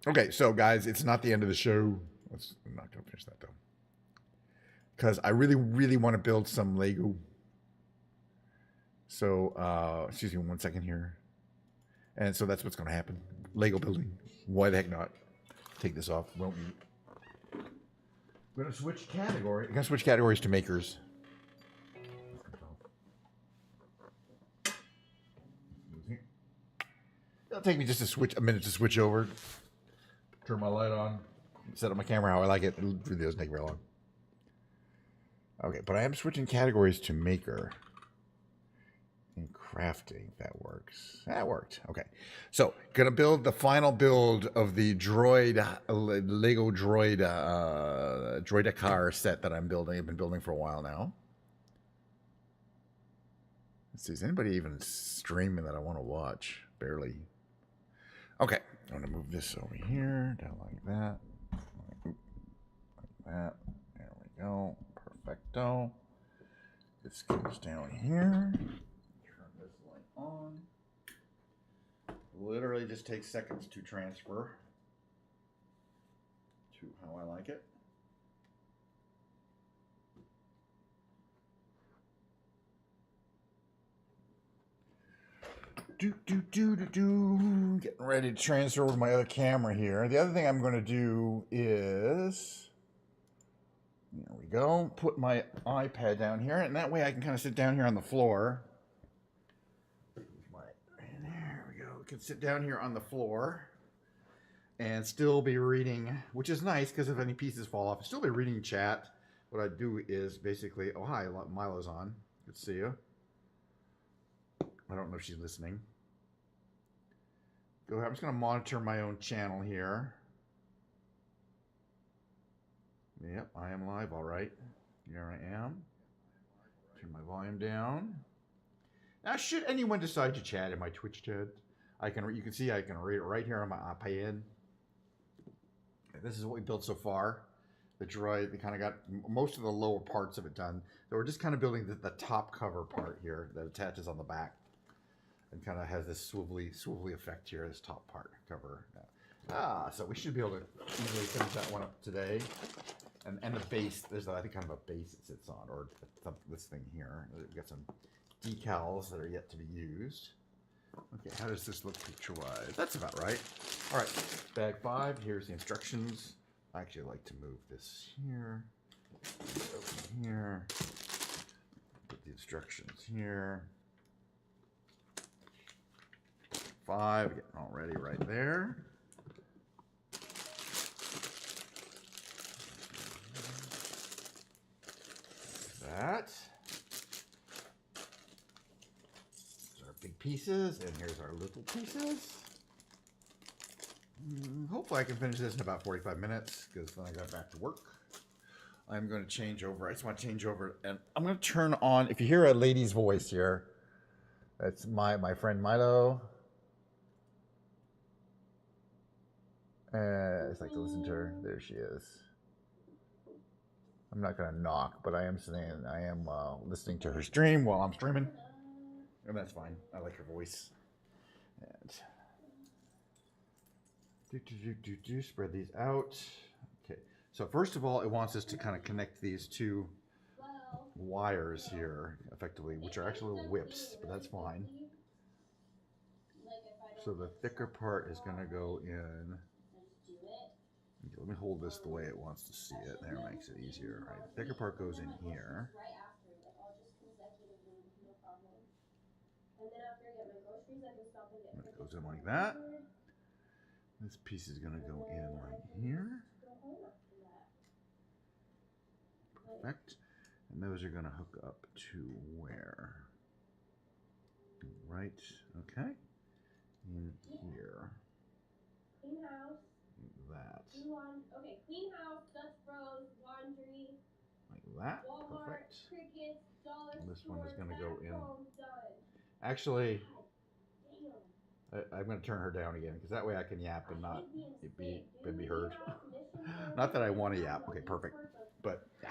Okay, so guys, it's not the end of the show. I'm not gonna finish that though, because I really, really want to build some Lego. So, excuse me 1 second here. And so that's what's going to happen. Lego building. Why the heck not? Take this off. Won't we? We're going to switch category. We're going to switch categories to makers. It'll take me just a minute to switch over. Turn my light on. Set up my camera how I like it. It really doesn't take very long. Okay, but I am switching categories to maker. And crafting, that works. That worked. Okay, so gonna build the final build of the droid Lego droid Droidacar set that I'm building. I've been building for a while now. Let's see, is anybody even streaming that I want to watch? Barely. Okay, I'm gonna move this over here, down like that, like that. There we go. Perfecto. This goes down here. On. Literally just takes seconds to transfer to how I like it. Getting ready to transfer over to my other camera here. The other thing I'm going to do is, there we go, put my iPad down here, and that way I can kind of sit down here on the floor. There we go. We can sit down here on the floor and still be reading, which is nice because if any pieces fall off, I'll still be reading chat. What I do is basically, oh hi, Milo's on. Good to see you. I don't know if she's listening. Go ahead. I'm just going to monitor my own channel here. Yep, I am live. All right. Here I am. Turn my volume down. Now, should anyone decide to chat in my Twitch chat, you can see I can read it right here on my iPad. This is what we built so far. The droid, we kind of got most of the lower parts of it done. So we're just kind of building the top cover part here that attaches on the back. And kind of has this swivelly effect here, this top part cover. So we should be able to easily finish that one up today. And the base, there's I think kind of a base it sits on, or this thing here. We've got some decals that are yet to be used. Okay, how does this look picture-wise? That's about right. All right, bag 5, here's the instructions. I actually like to move this here, over here, put the instructions here. 5, getting all ready right there. That. These are our big pieces, and here's our little pieces. Hopefully I can finish this in about 45 minutes, because then I got back to work. I'm going to change over. I just want to change over, and I'm going to turn on, if you hear a lady's voice here, that's my friend Milo. I just like to listen to her. There she is. I'm not going to knock, but I am saying I am listening to her stream while I'm streaming. And that's fine. I like her voice. And spread these out. Okay. So first of all, it wants us to kind of connect these two wires here, effectively, which are actually little whips, but that's fine. So the thicker part is going to go in. Okay, let me hold this the way it wants to see it. There, makes it easier. Right, the thicker part goes in here. It goes in like that. This piece is going to go in right here. Perfect. And those are going to hook up to where? Right, okay. In here. That. Okay, clean house, Dutch Bros, laundry. Like that. Walmart, Perfect. Crickets, dollar And this store, one is going to go in. done. Actually, Damn. I'm going to turn her down again because that way I can yap and not be heard. Not Not that I want to yap. Okay, perfect. But yeah.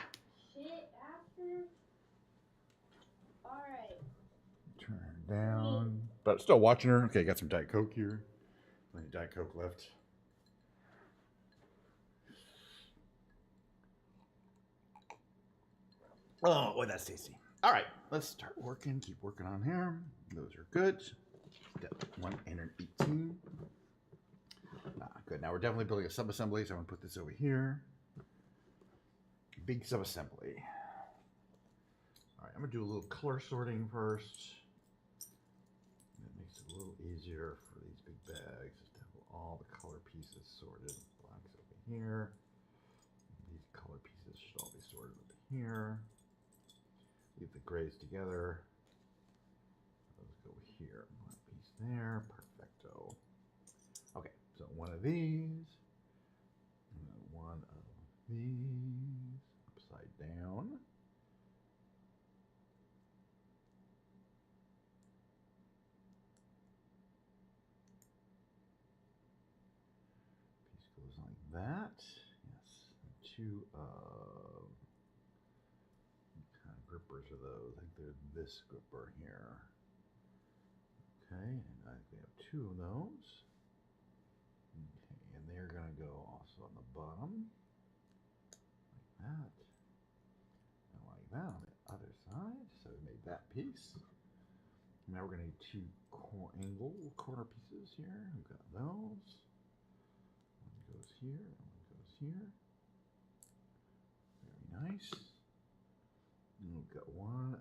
Shit after. Alright. Turn her down. But still watching her. Okay, got some Diet Coke here. Plenty of Diet Coke left. Oh, boy, that's tasty. All right, let's start working. Keep working on here. Those are good. Step 118. Good. Now we're definitely building a subassembly, so I'm going to put this over here. Big subassembly. All right, I'm going to do a little color sorting first. That makes it a little easier for these big bags just to have all the color pieces sorted. Blacks over here. These color pieces should all be sorted over here. Leave the grays together. Those go here. One piece there. Perfecto. Okay, so one of these. And then one of these. Upside down. Piece goes like that. Yes. And two of. What kind of grippers are those? I think they're this gripper here. Okay, and I think we have two of those. Okay, and they're going to go also on the bottom. Like that. And like that on the other side. So we made that piece. Now we're going to need two corner pieces here. We've got those. One goes here, and one goes here. Very nice. And we've got one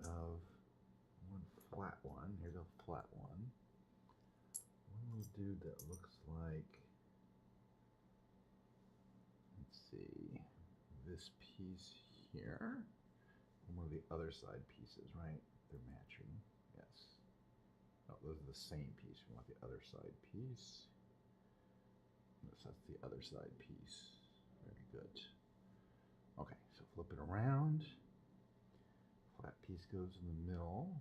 flat one. Here's a flat one. One little dude that looks like, let's see, this piece here. And one of the other side pieces, right? They're matching. Yes. Oh, those are the same piece. We want the other side piece. Yes, that's the other side piece. Very good. Okay, so flip it around. Flat piece goes in the middle.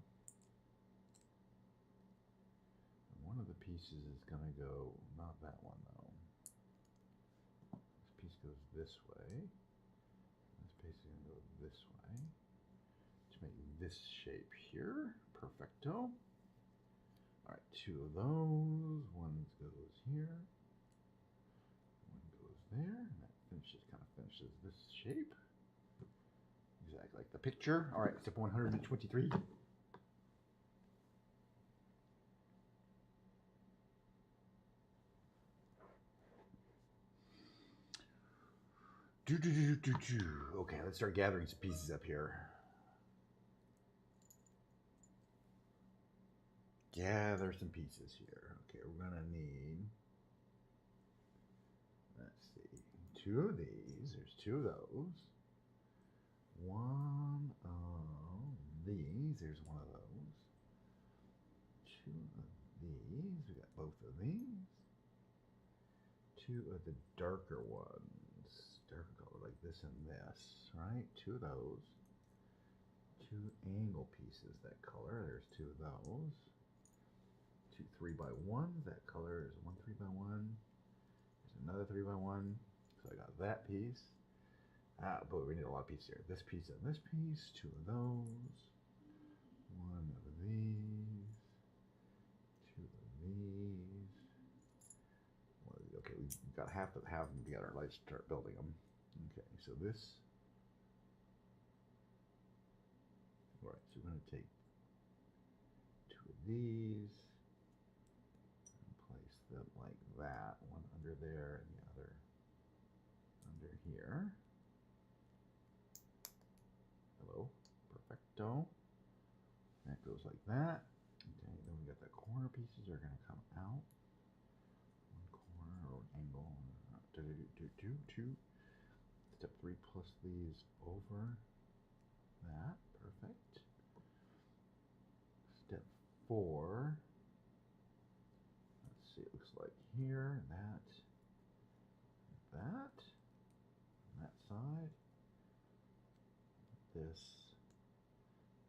And one of the pieces is going to go, not that one though. This piece goes this way. This piece is going to go this way. To make this shape here. Perfecto. Alright, two of those. One goes here. One goes there. And that kind of finishes this shape. Exactly like the picture. Alright, step 123. Okay, let's start gathering some pieces up here. Gather some pieces here. Okay, we're gonna need, let's see, two of these. There's two of those. One of these. There's one of those. Two of these. We got both of these. Two of the darker ones. Darker color like this and this, right? Two of those. Two angle pieces that color. There's two of those. Two 3x1s. That color is one 3x1. There's another 3x1. So I got that piece. But we need a lot of pieces here. This piece and this piece. Two of those. One of these. Two of these. One of these. Okay, we've got half of them together. Let's start building them. Okay, so this. All right, so we're going to take two of these and place them like that. One under there and the other under here. Hello, perfecto. That goes like that. Okay, then we got the corner pieces are going to come out. One corner or an angle. Two. Step 3 plus these over that. Perfect. Step 4. Let's see, it looks like here, that, and that side. This.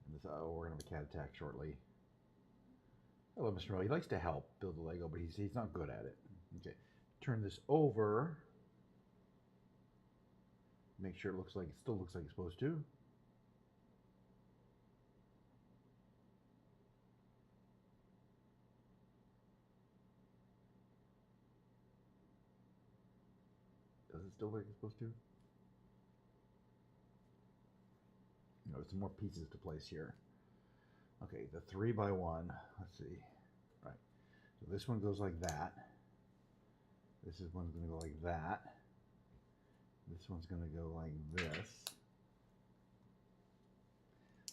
And this. Oh, we're going to have a cat attack shortly. Hello, Mr. Miller. He likes to help build the Lego, but he's not good at it. Okay. Turn this over. Make sure it still looks like it's supposed to. Does it still look like it's supposed to? you know, some more pieces to place here. Okay, the 3x1. Let's see. Right. So this one goes like that. This is one's going to go like that. This one's going to go like this.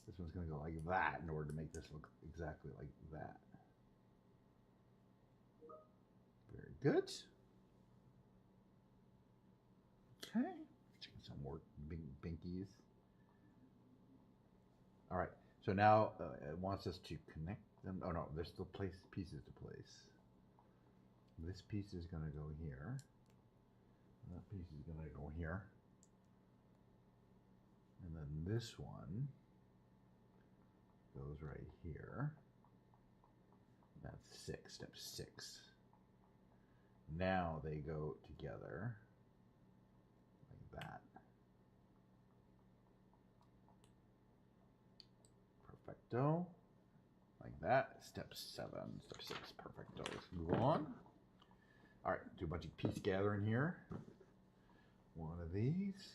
This one's going to go like that in order to make this look exactly like that. Very good. Okay. Some more big binkies. All right. So now it wants us to connect them. Oh no, there's still pieces to place. This piece is going to go here. That piece is going to go here. And then this one goes right here. That's step 6. Now they go together like that. Perfecto. Like that. Step 7. Step 6. Perfecto. Let's move on. All right, do a bunch of piece gathering here. One of these,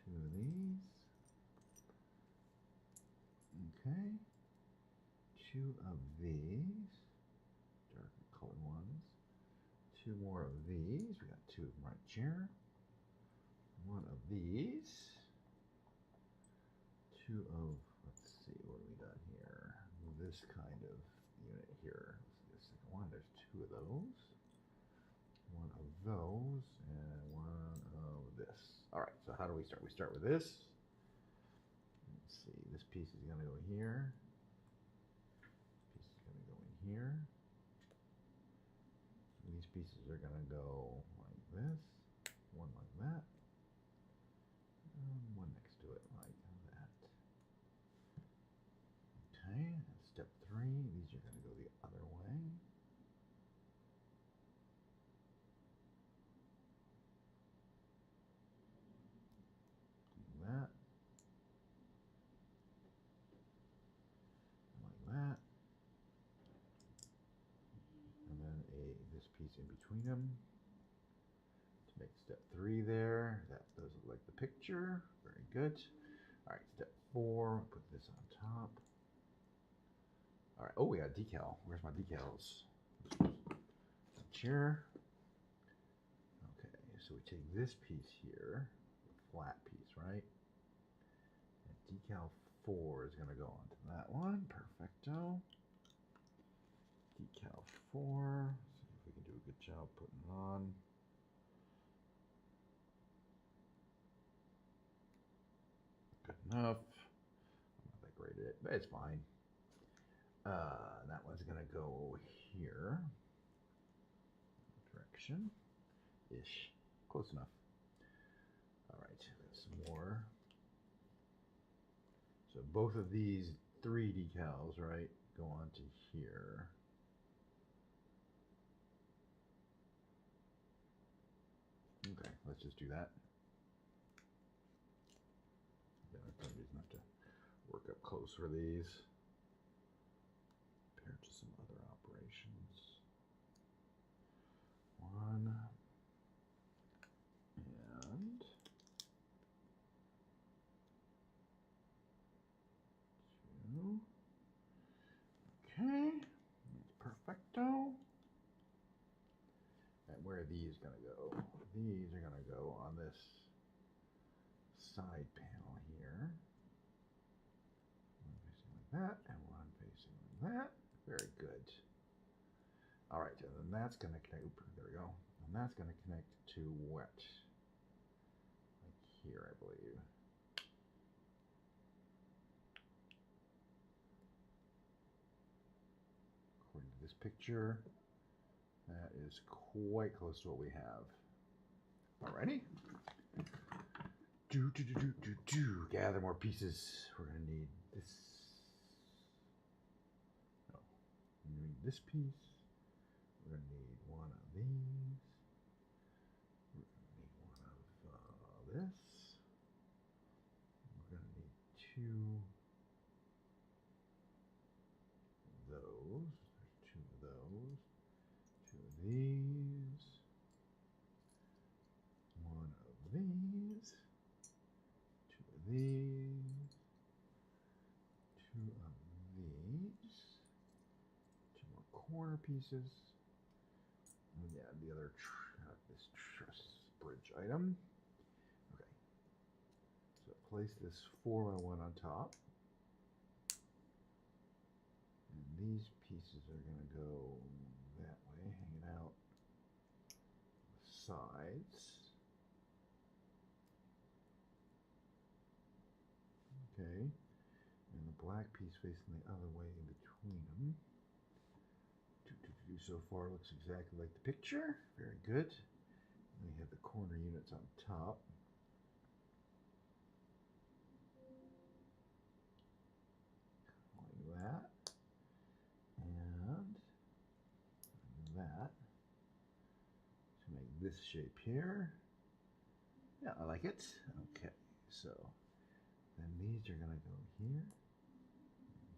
2 of these. Okay. 2 of these, darker colored ones. 2 more of these. We got 2 of them right here. 1 of these. 2 of, let's see, what do we got here? This kind of unit here. Let's see the second one. There's 2 of those. 1 of those, and 1 of this. All right, so how do we start? We start with this. Let's see, this piece is going to go here. This piece is going to go in here. These pieces are going to go like this. One like that. And one next to it like that. Okay, and step 3, these are going to go the other way. That, like that, and then this piece in between them to make step 3 there. That does look like the picture. Very good. All right, step 4. Put this on top. All right. Oh, we got a decal. Where's my decals? Here. Okay, so we take this piece here, the flat piece, right? Decal 4 is going to go onto that one. Perfecto. Decal 4. See if we can do a good job putting it on. Good enough. I'm not that great at it, but it's fine. That one's going to go here. Direction. Ish. Close enough. All right. Some more. So both of these 3 decals, right, go onto here. Okay, let's just do that. Yeah, no reason not to work up close for these. Compared to some other operations. 1 and 2. Okay, perfecto. And where are these going to go? These are going to go on this side panel here. One facing like that, and one facing like that. Very good. All right, and then that's going to connect. There we go. And that's going to connect to what? Like here, I believe. According to this picture, that is quite close to what we have. Alrighty. Gather more pieces. We're gonna need this. No, we need this piece. We're gonna need one of these. We're gonna need one of this. We're gonna need 2 of those. There's 2 of those. 2 of these. 1 of these. 2 of these. pieces. And yeah, the other this truss bridge item. Okay. So place this 4x1 on top. And these pieces are going to go that way, hanging out the sides. Okay. And the black piece facing the other way in between them. So far looks exactly like the picture. Very good. And we have the corner units on top. Like that. And that. To make this shape here. Yeah, I like it. Okay, so then these are going to go here.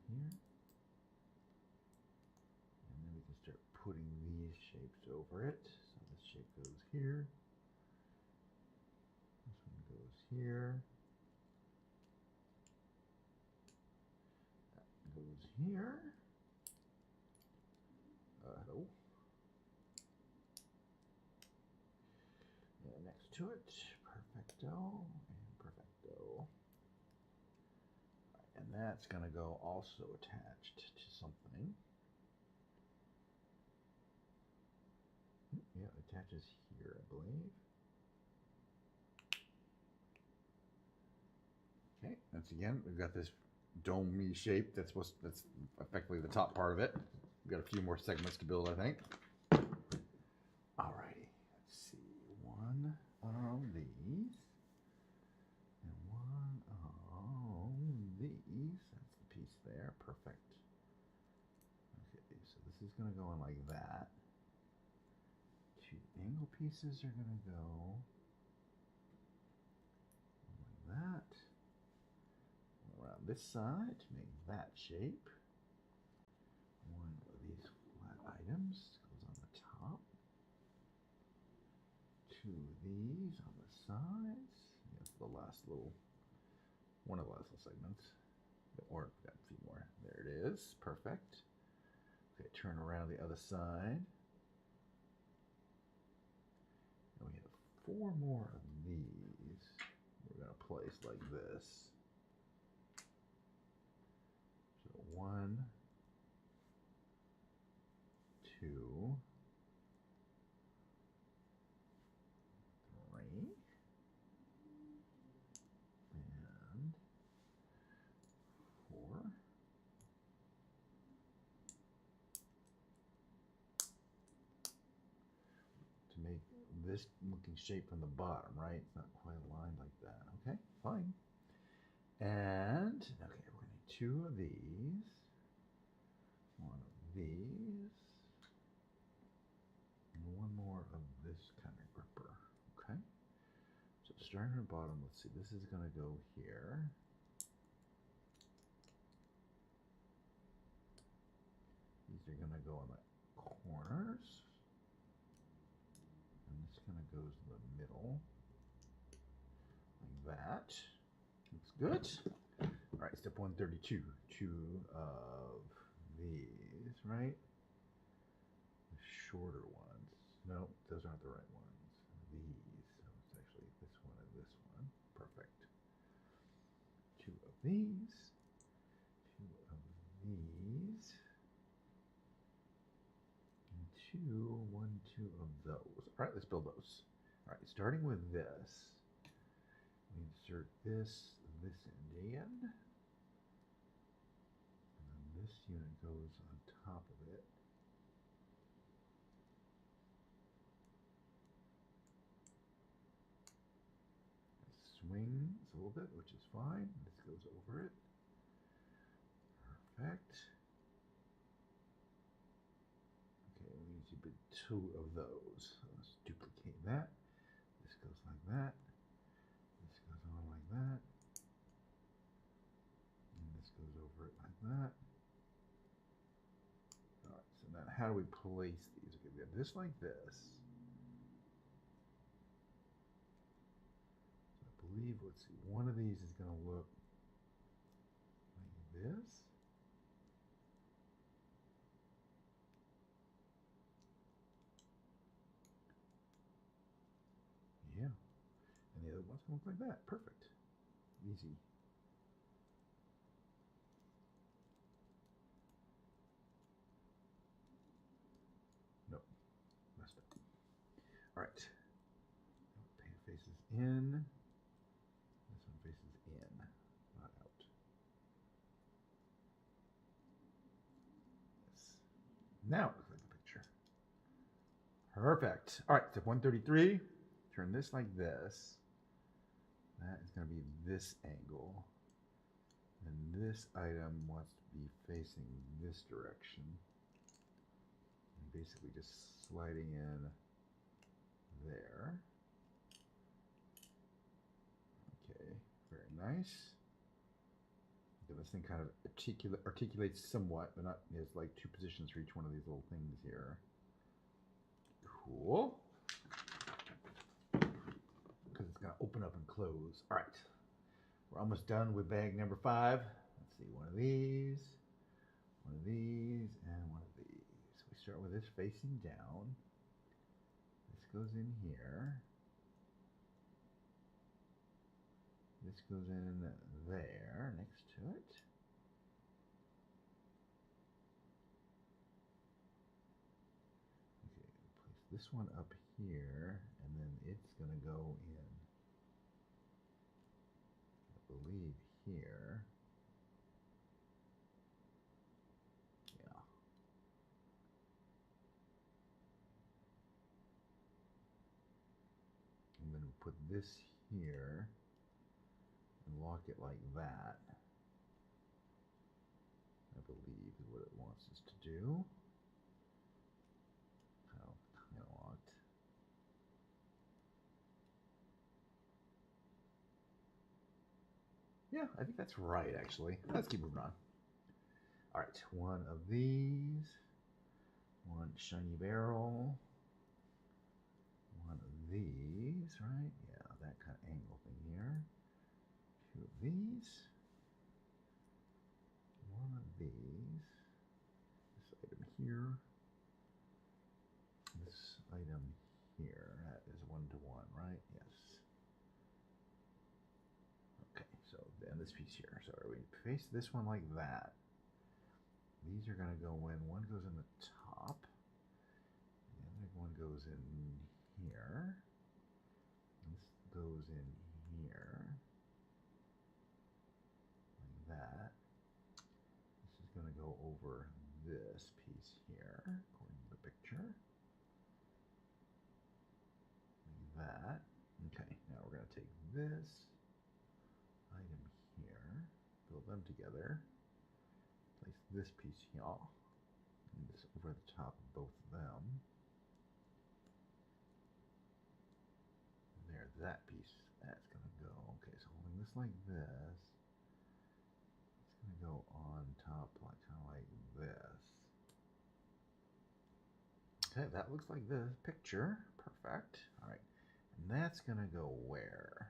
Here. And then we can start putting these shapes over it. So this shape goes here. This one goes here. That goes here. Hello. And next to it, perfecto and perfecto. And that's going to go also attached to something. Yeah, it attaches here, I believe. Okay, once again, we've got this dome-y shape that's effectively the top part of it. We've got a few more segments to build, I think. Alrighty, let's see. One of these. And one of these. That's the piece there. Perfect. Okay, so this is going to go in like that. Two angle pieces are going to go like that. Around this side to make that shape. One of these flat items goes on the top. Two of these on the sides. That's the last little, one of the last little segments. Or got a few more. There it is. Perfect. Okay, turn around the other side. And we have four more of these. We're going to place like this. So 1, 2, 3, and 4. To make this looking shape from the bottom, right? It's not quite aligned like that. Okay, fine. And, okay, we're going to need 2 of these. 1 of these. And 1 more of this kind of gripper. Okay. So starting from the bottom, let's see, this is going to go here. These are going to go in the corners. And this kind of goes in the middle. Like that. Looks good. All right, step 132. 2 of these, right? The shorter ones. No, those aren't the right ones. These. So it's actually this one and this one. Perfect. 2 of these. 2 of these. And 2 of those. All right, let's build those. All right, starting with this. We insert this end in. And then this unit goes on top of it. Swings a little bit, which is fine. This goes over it. Perfect. Okay, we need to build 2 of those. So let's duplicate that. This goes like that. This goes on like that. And this goes over it like that. Alright, so now how do we place these? Okay, we have this like this. I believe, let's see, one of these is going to look like this. other one's going to look like that. Perfect. Easy. Nope. Messed up. All right. Paint faces in. This one faces in, not out. Yes. Now it looks like a picture. Perfect. All right, step 133. Turn this like this. That is going to be this angle. And this item wants to be facing this direction. And basically just sliding in there. Okay, very nice. Okay, this thing kind of articulates somewhat, but not. There's like two positions for each one of these little things here. Cool. Because it's going to open up and close. All right. We're almost done with bag number 5. Let's see, one of these, and one of these. We start with this facing down. This goes in here. This goes in there next to it. Okay, place this one up here, and then it's going to go in, I believe, here. Yeah. And then put this here and lock it like that. I believe is what it wants us to do. Kind of locked. Yeah, I think that's right, actually. Let's keep moving on. All right, one of these, one shiny barrel, one of these, right? Yeah, that kind of angle thing here. Two of these, one of these, this item here, this item here. That is 1-to-1, right? Yes. Okay, so then this piece here. So we face this one like that. These are going to go in. One goes in the top. The other one goes in here. This goes in here. Like that. This is going to go over this piece here, according to the picture. Like that. Okay, now we're going to take this item here, build them together. Place this piece here, and this over the top of both of them. And there's that piece. That's going to go. Okay, so holding this like this, it's going to go on top, like kind of like this. Okay, that looks like this picture. Perfect. All right, and that's going to go where?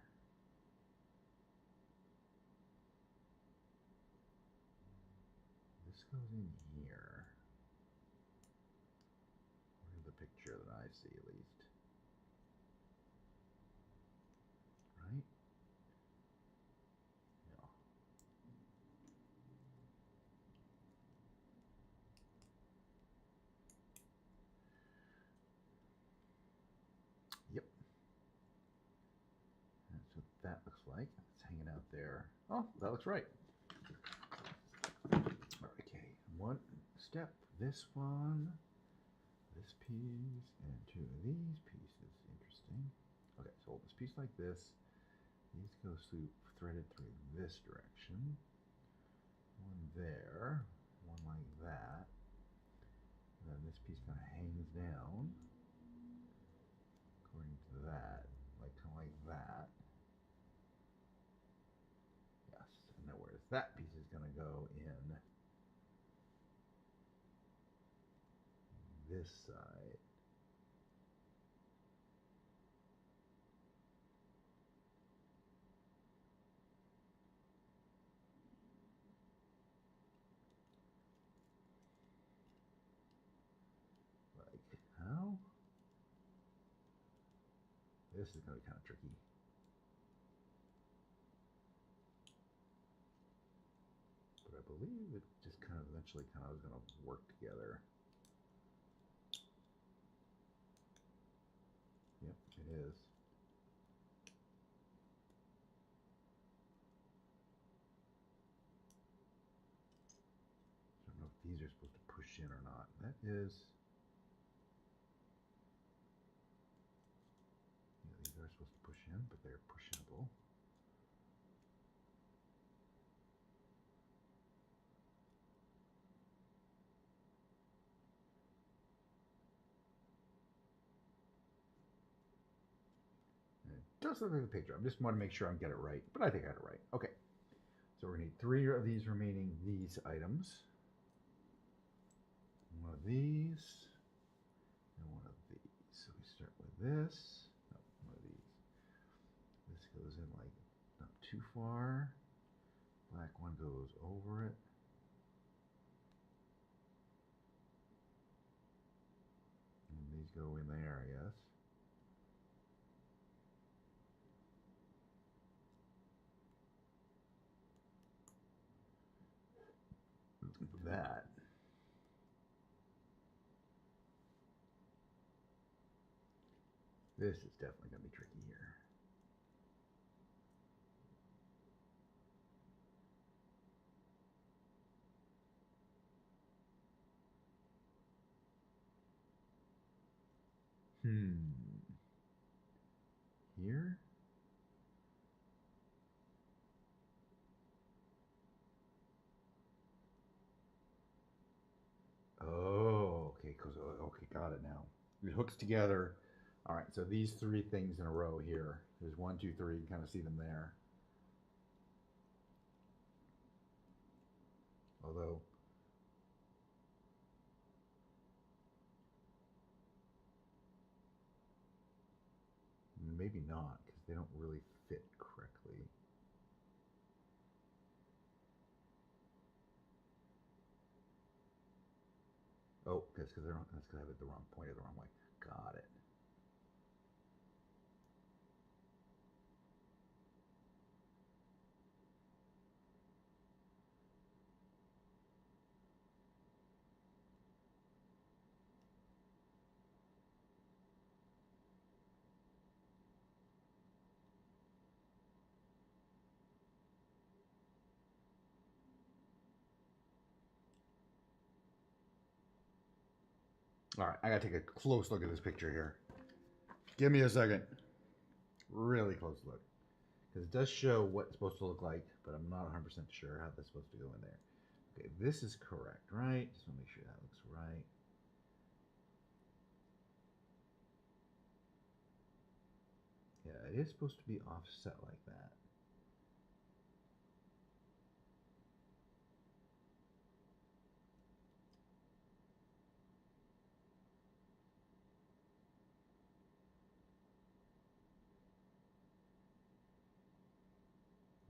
This goes in here. Or the picture that I see, at least. Right? Yeah. Yep. That's what that looks like. It's hanging out there. Oh, that looks right. Okay, one step. This one, this piece, and two of these pieces. Interesting. Okay, so hold this piece like this. These go threaded through this direction. One there, one like that. And then this piece kind of hangs down, according to that, like kind of like that. Yes, and now where's that piece is going to go in this side. Like how? This is going to be kind of tricky. believe it just kind of eventually kind of is going to work together. Yep, it is. I don't know if these are supposed to push in or not. That is. Yeah, these are supposed to push in, but they're pushable. Just look at the picture. I just want to make sure I get it right, but I think I got it right. Okay. So we're going to need 3 of these remaining these items. One of these, and one of these. So we start with this. No, one of these. This goes in like not too far. Black one goes over it. And these go in there, I guess. That. This is definitely going to be tricky here. Here? Oh, okay, okay, got it now. It hooks together. All right, so these 3 things in a row here. There's 1, 2, 3. You can kind of see them there. Although, maybe not, because they don't really fit correctly. Oh, that's because I have it the wrong pointed the wrong way. Got it. All right, I gotta take a close look at this picture here. Give me a second. Really close look. Because it does show what it's supposed to look like, but I'm not 100% sure how that's supposed to go in there. Okay, this is correct, right? Just want to make sure that looks right. Yeah, it is supposed to be offset like that.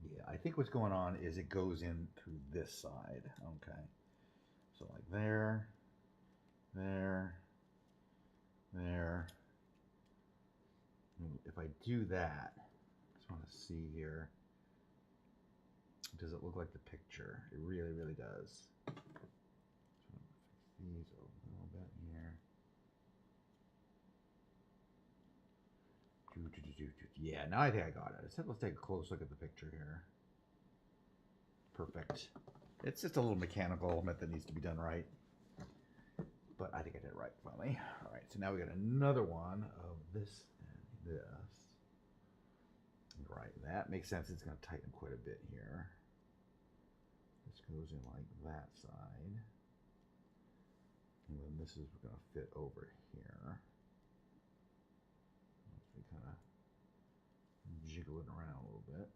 Yeah, I think what's going on is it goes in through this side. Okay. So like there, there, there. If I do that, I just want to see here. Does it look like the picture? It really, really does. So I'm gonna fix these a little bit here. Yeah, now I think I got it. Let's take a close look at the picture here. Perfect. It's just a little mechanical element that needs to be done right. But I think I did it right finally. All right, so now we got another one of this and this. Right, that makes sense. It's going to tighten quite a bit here. This goes in like that side. And then this is going to fit over here. We kind of jiggle it around a little bit.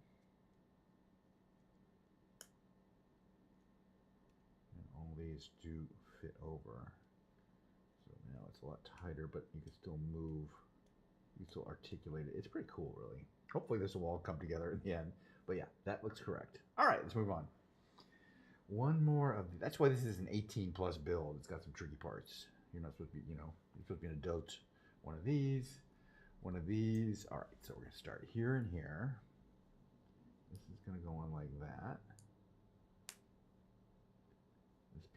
And all these do fit over. So now it's a lot tighter, but you can still move. You can still articulate it. It's pretty cool, really. Hopefully this will all come together in the end. But yeah, that looks correct. All right, let's move on. One more of that's why this is an 18 plus build. It's got some tricky parts. You're not supposed to be, you're supposed to be in a dote. One of these. One of these. All right, so we're going to start here and here. This is going to go on like that.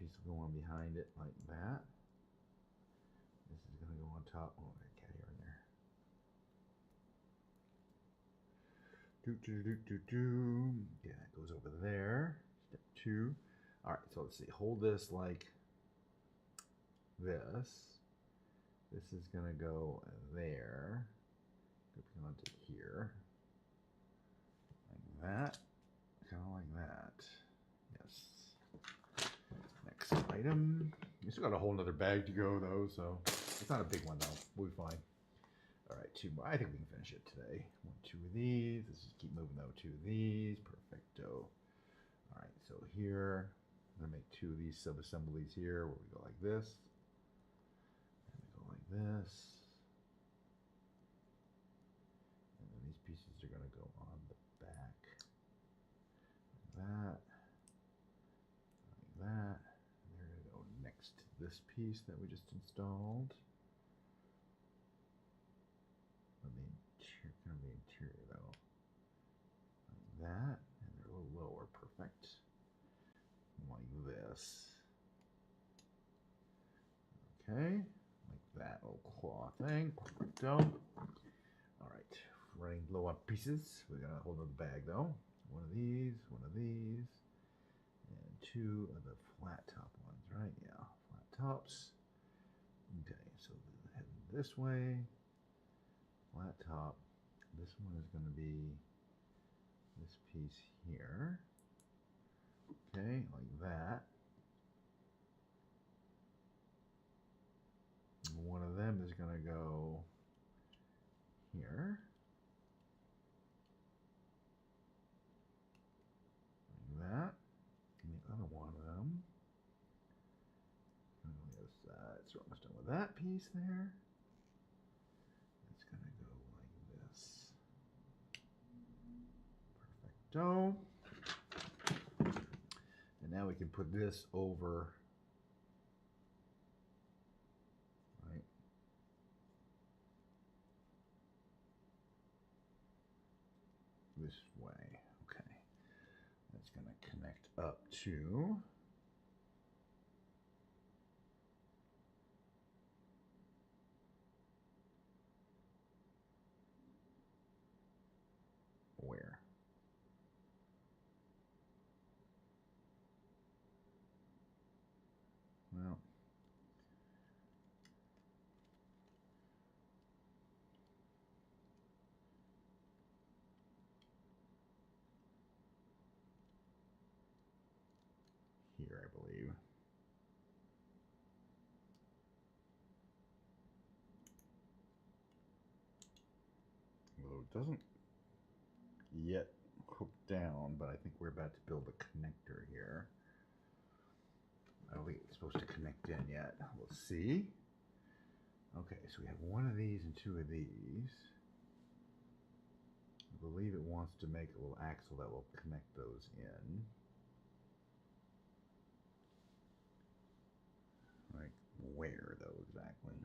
piece will go on behind it like that. This is going to go on top. Oh, I got here in there. Yeah, it goes over there. Step 2. All right, so let's see. Hold this like this. This is going to go there. Go onto here. Like that. Kind of like that. Yes. Next item. We still got a whole nother bag to go though, so it's not a big one though. We'll be fine. All right, 2 more. I think we can finish it today. 1, 2 of these. Let's just keep moving though. 2 of these. Perfecto. All right, so here I'm gonna make 2 of these sub-assemblies here where we go like this. And we go like this. And then these pieces are gonna go on the back. Like that. Like that. And they're gonna go next to this piece that we just installed. Kind of the interior though. Like that. And they're a little lower. Perfect. Like this. Okay. Like that little claw thing. Perfecto. Alright. Running low on pieces. We got a whole other bag though. 1 of these. 1 of these. And 2 of the flat top ones, right? Yeah. Flat tops. Okay. So heading this way. Flat top. This one is going to be this piece here. Okay, like that. And one of them is going to go here. Like that. And the other one of them. On the other side. So we're almost done with that piece there. It's going to go like this. Perfecto. And now we can put this over, right? This way. Okay. That's going to connect up to where? Well, here, I believe. Although it doesn't yet hook down, but I think we're about to build a connector here. I don't think it's supposed to connect in yet. We'll see. Okay, so we have 1 of these and 2 of these. I believe it wants to make a little axle that will connect those in. Like where though exactly?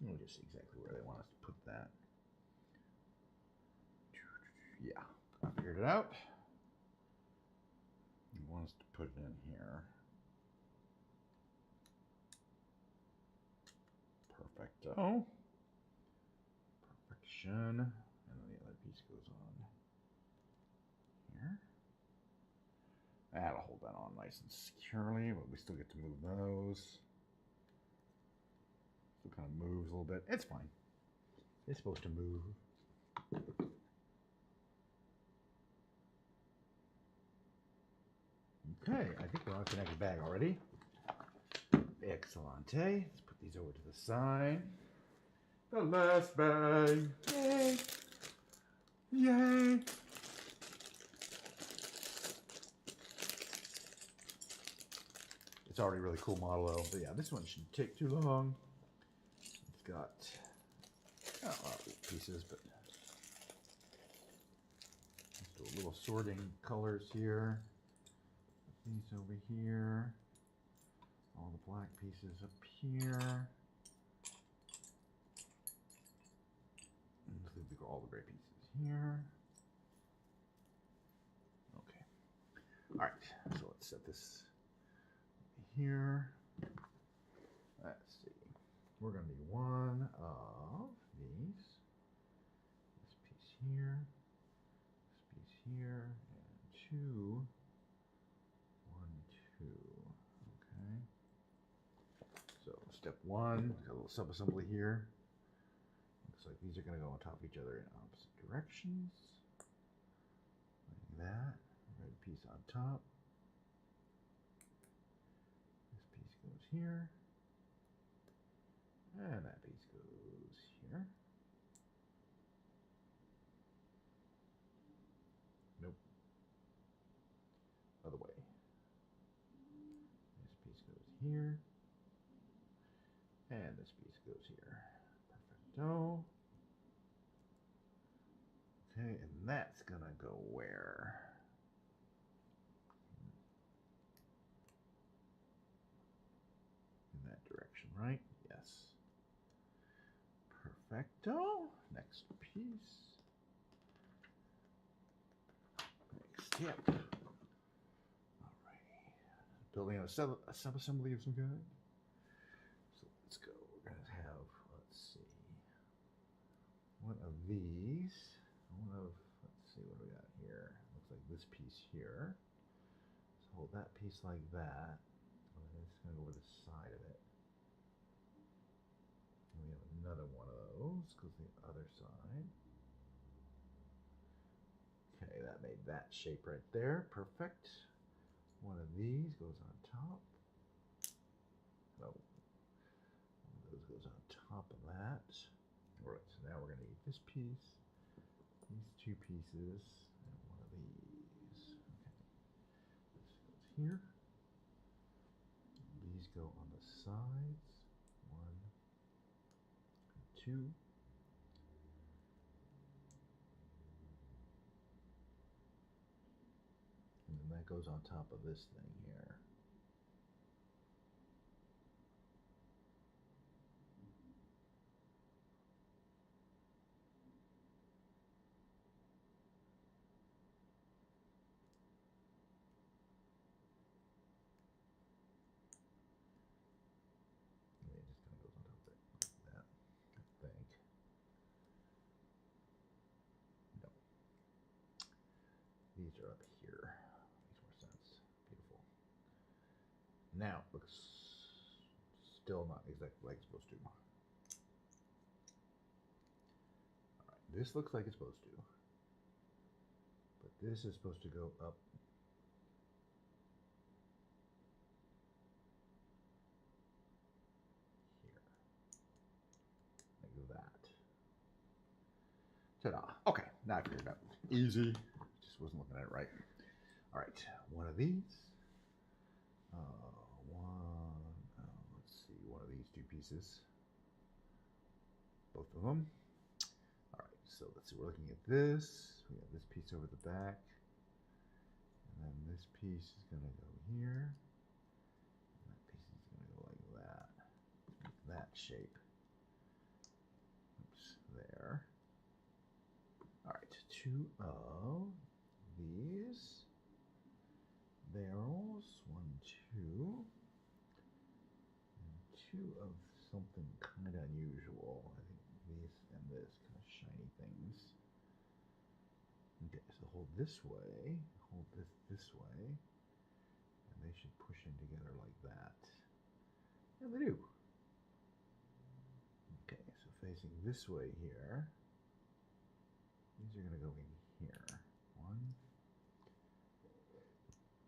We'll just see exactly where they want us to put that. Yeah, I figured it out. They want us to put it in here. Perfecto. Perfection. And then the other piece goes on here. That'll hold that on nice and securely, but we still get to move those. Still kind of moves a little bit. It's fine. It's supposed to move. Okay, I think we're on to the next bag already. Excellente. Let's put these over to the side. The last bag. Yay! Yay! It's already a really cool model though. But yeah, this one shouldn't take too long. It's got not a lot of pieces, but let's do a little sorting colors here. Put these over here. all the black pieces up here. Include all the gray pieces here. Okay. All right. So let's set this here. Let's see. We're going to need one of these. This piece here. This piece here. And two. 1, 2. Okay. So step one, got a little sub-assembly here. Looks like these are going to go on top of each other in opposite directions. Like that. Red piece on top. This piece goes here. And that piece goes here. Nope. Other way. This piece goes here. And this piece goes here. Perfecto. Okay, and that's gonna go where? In that direction, right? Yes. Perfecto. Next piece. Next step. Alrighty. Building a sub-assembly of some kind. So let's go. We're gonna have, let's see, one of these. Let's see what we got here. Looks like this piece here. So hold that piece like that. And then it's gonna go over the side of it. And we have another one of those. Goes the other side. Okay, that made that shape right there. Perfect. One of these goes on top. No. One of those goes on top of that. Alright, so now we're going to need this piece, these two pieces, and one of these. Okay. This goes here. These go on the sides. 1 and 2. And then that goes on top of this thing here. And it just kind of goes on top of it like that, I think. No. These are up here. Makes more sense. Beautiful. Now, looks still not exactly like it's supposed to. Alright, this looks like it's supposed to. But this is supposed to go up. Here. Like that. Ta-da. Okay, now I figured it out. Easy. Just wasn't looking at it right. Alright, one of these. Let's see, one of these two pieces. Both of them. Alright, so let's see, we're looking at this. We have this piece over the back. And then this piece is going to go here. And that piece is going to go like that. Make that shape. Oops, there. Alright, two of these barrels. 1, 2. And two of something kind of unusual. I think this and this kind of shiny things. Okay, so hold this way, hold this way, and they should push in together like that. And they do. Okay, so facing this way here, these are going to go in here. 1,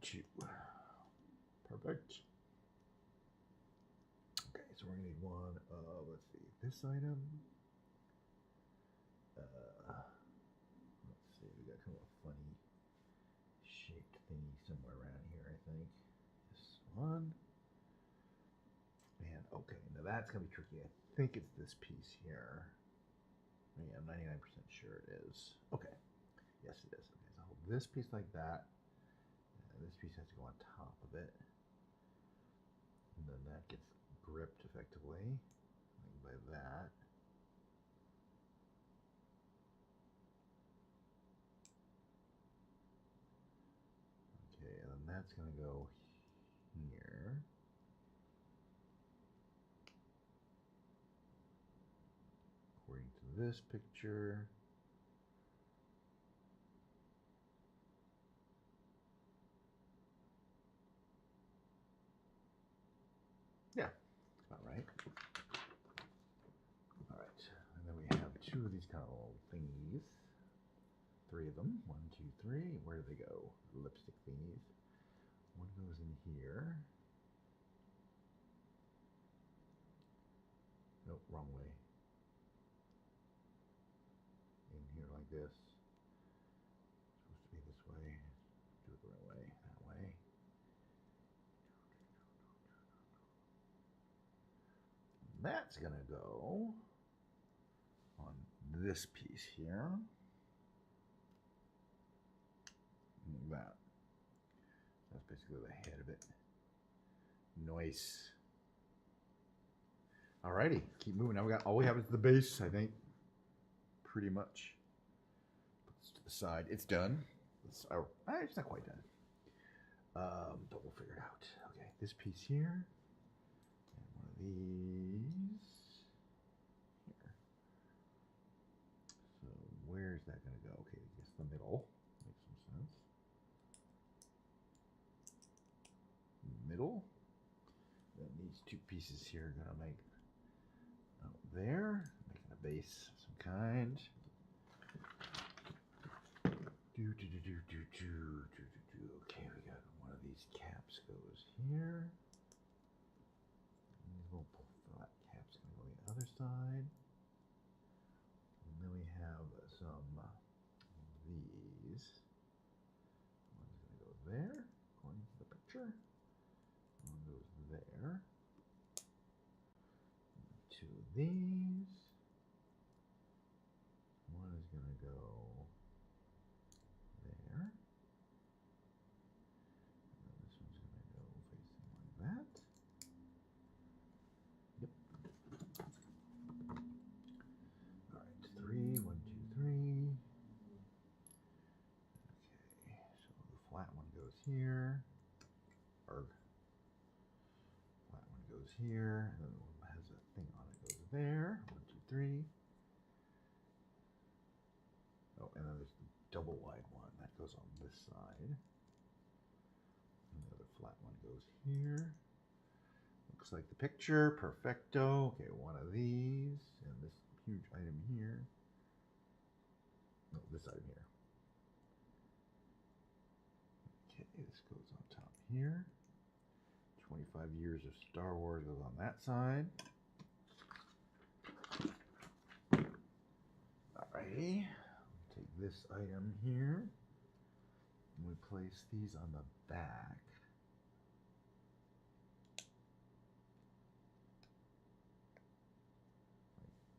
2. Perfect. Okay, so we're going to need one of, let's see, this item. Let's see, we got kind of a funny shaped thingy somewhere around here, I think. This one. And okay, now that's going to be tricky. I think it's this piece here. Yeah, I'm 99% sure it is. Okay. Yes, it is. Okay, so hold this piece like that. And this piece has to go on top of it. And then that gets gripped effectively like by that. Okay, and then that's going to go here. According to this picture. Yeah, that's about right. All right, and then we have two of these kind of little thingies. Three of them. 1, 2, 3. Where do they go? Lipstick thingies. One goes in here. Nope, wrong way. In here like this. Supposed to be this way. Do it the right way. That way. That's gonna go on this piece here. Like that. That's basically the head of it. Nice. Alrighty, keep moving. Now we got all we have is the base, I think. Pretty much. Put this to the side. It's done. It's not quite done. But we'll figure it out. Okay, this piece here. And one of these. Here. So where's that going to go? Okay, I guess the middle. Makes some sense. Middle. Then these two pieces here are going to make out there, making a base of some kind. Okay, we got one of these caps goes here. And these little flat caps going to go on the other side. And then we have some of these. One's going to go there, according to the picture. One goes there. Two of these. One is going to go there. And then this one's going to go facing like that. Yep. All right, 3, 1, 2, 3. Okay, so the flat one goes here. Or flat one goes here. And then the one that has a thing on it goes there. 1, 2, 3. Oh, and then there's the double wide one that goes on this side. And the other flat one goes here. Looks like the picture. Perfecto. Okay, one of these. And this huge item here. No, this item here. Okay, this goes on top here. 25 years of Star Wars goes on that side. Alrighty. Take this item here. And we place these on the back.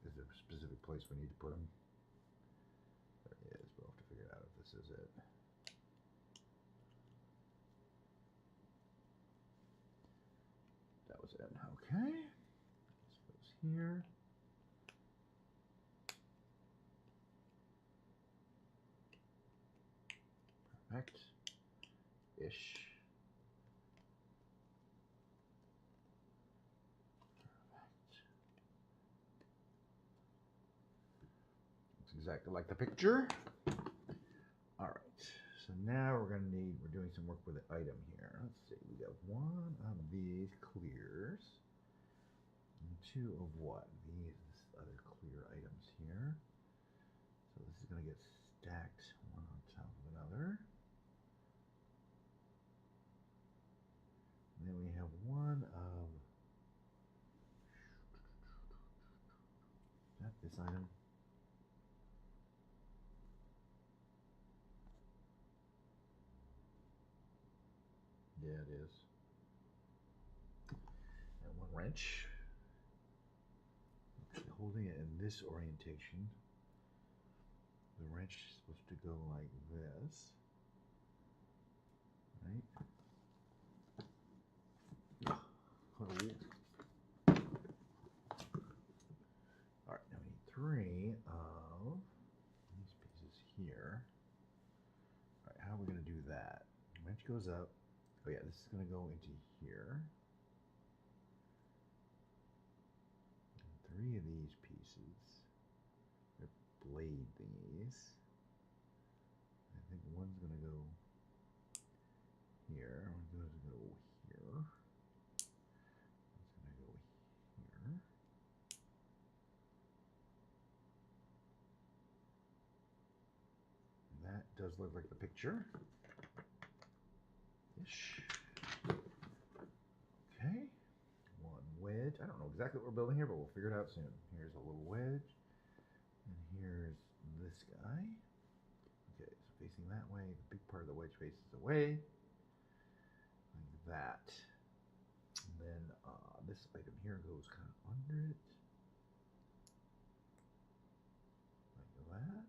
Is there a specific place we need to put them? There it is. We'll have to figure out if this is it. That was it. Okay. This goes here. Perfect. Ish. Perfect. Looks exactly like the picture. All right. So now we're doing some work with the item here. Let's see. We got one of these clears. And two of what? These other clear items here. So this is going to get stacked one on top of another. And then we have one of this item. Yeah, it is. And one wrench. Okay, holding it in this orientation. The wrench is supposed to go like this. Right? What a edge goes up. Oh yeah, this is going to go into here. And 3 of these pieces, they're blade thingies. I think one's going to go here. One's going to go here. One's going to go here. And that does look like the picture. Ish. Okay. One wedge. I don't know exactly what we're building here, but we'll figure it out soon. Here's a little wedge. And here's this guy. Okay, so facing that way, the big part of the wedge faces away. Like that. And then this item here goes kind of under it. Like that.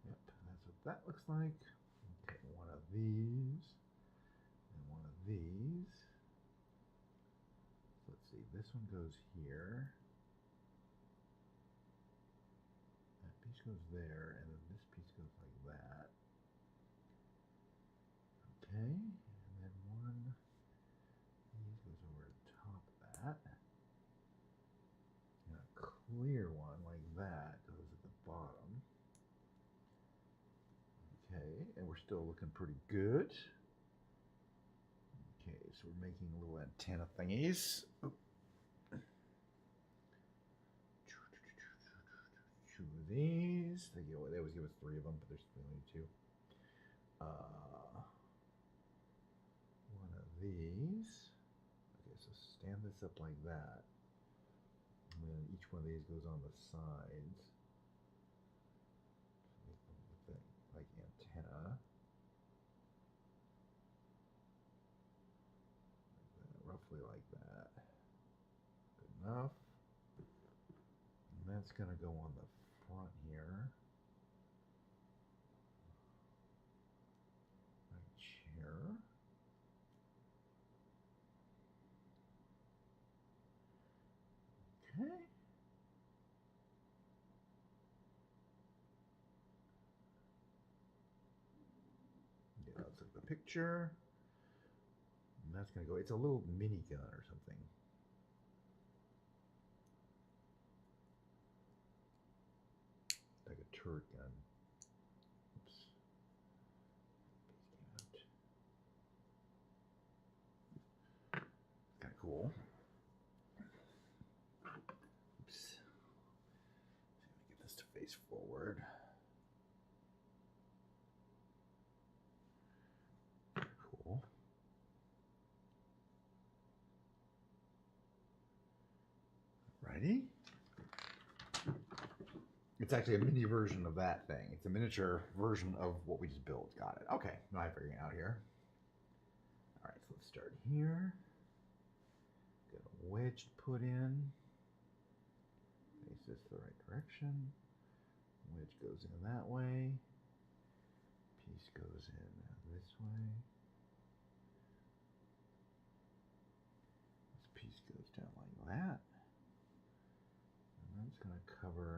Yep, that's what that looks like. Okay, one of these. And one of these. So let's see, this one goes here. That piece goes there, and then this piece goes like that. Okay, and then one of these goes over the top of that. And a clear one like that goes at the bottom. Okay, and we're still looking pretty good. Okay, so we're making little antenna thingies. Oop. 2 of these. They always give us 3 of them, but there's only 2. 1 of these. Okay, so stand this up like that. And then each one of these goes on the sides. Like antenna. Roughly like that. Good enough. And that's going to go on the front here. Right here. Okay. Yeah, that's like the picture. And that's going to go, it's a little mini gun or something. Like a turret gun. Oops. Kind of cool. Oops. See if I get this to face forward. Cool. Righty. It's actually a mini version of that thing. It's a miniature version of what we just built. Got it. Okay, now I'm figuring it out here. All right, so let's start here. Get a wedge to put in. Face this the right direction. Wedge goes in that way. Piece goes in this way. This piece goes down like that. And that's going to cover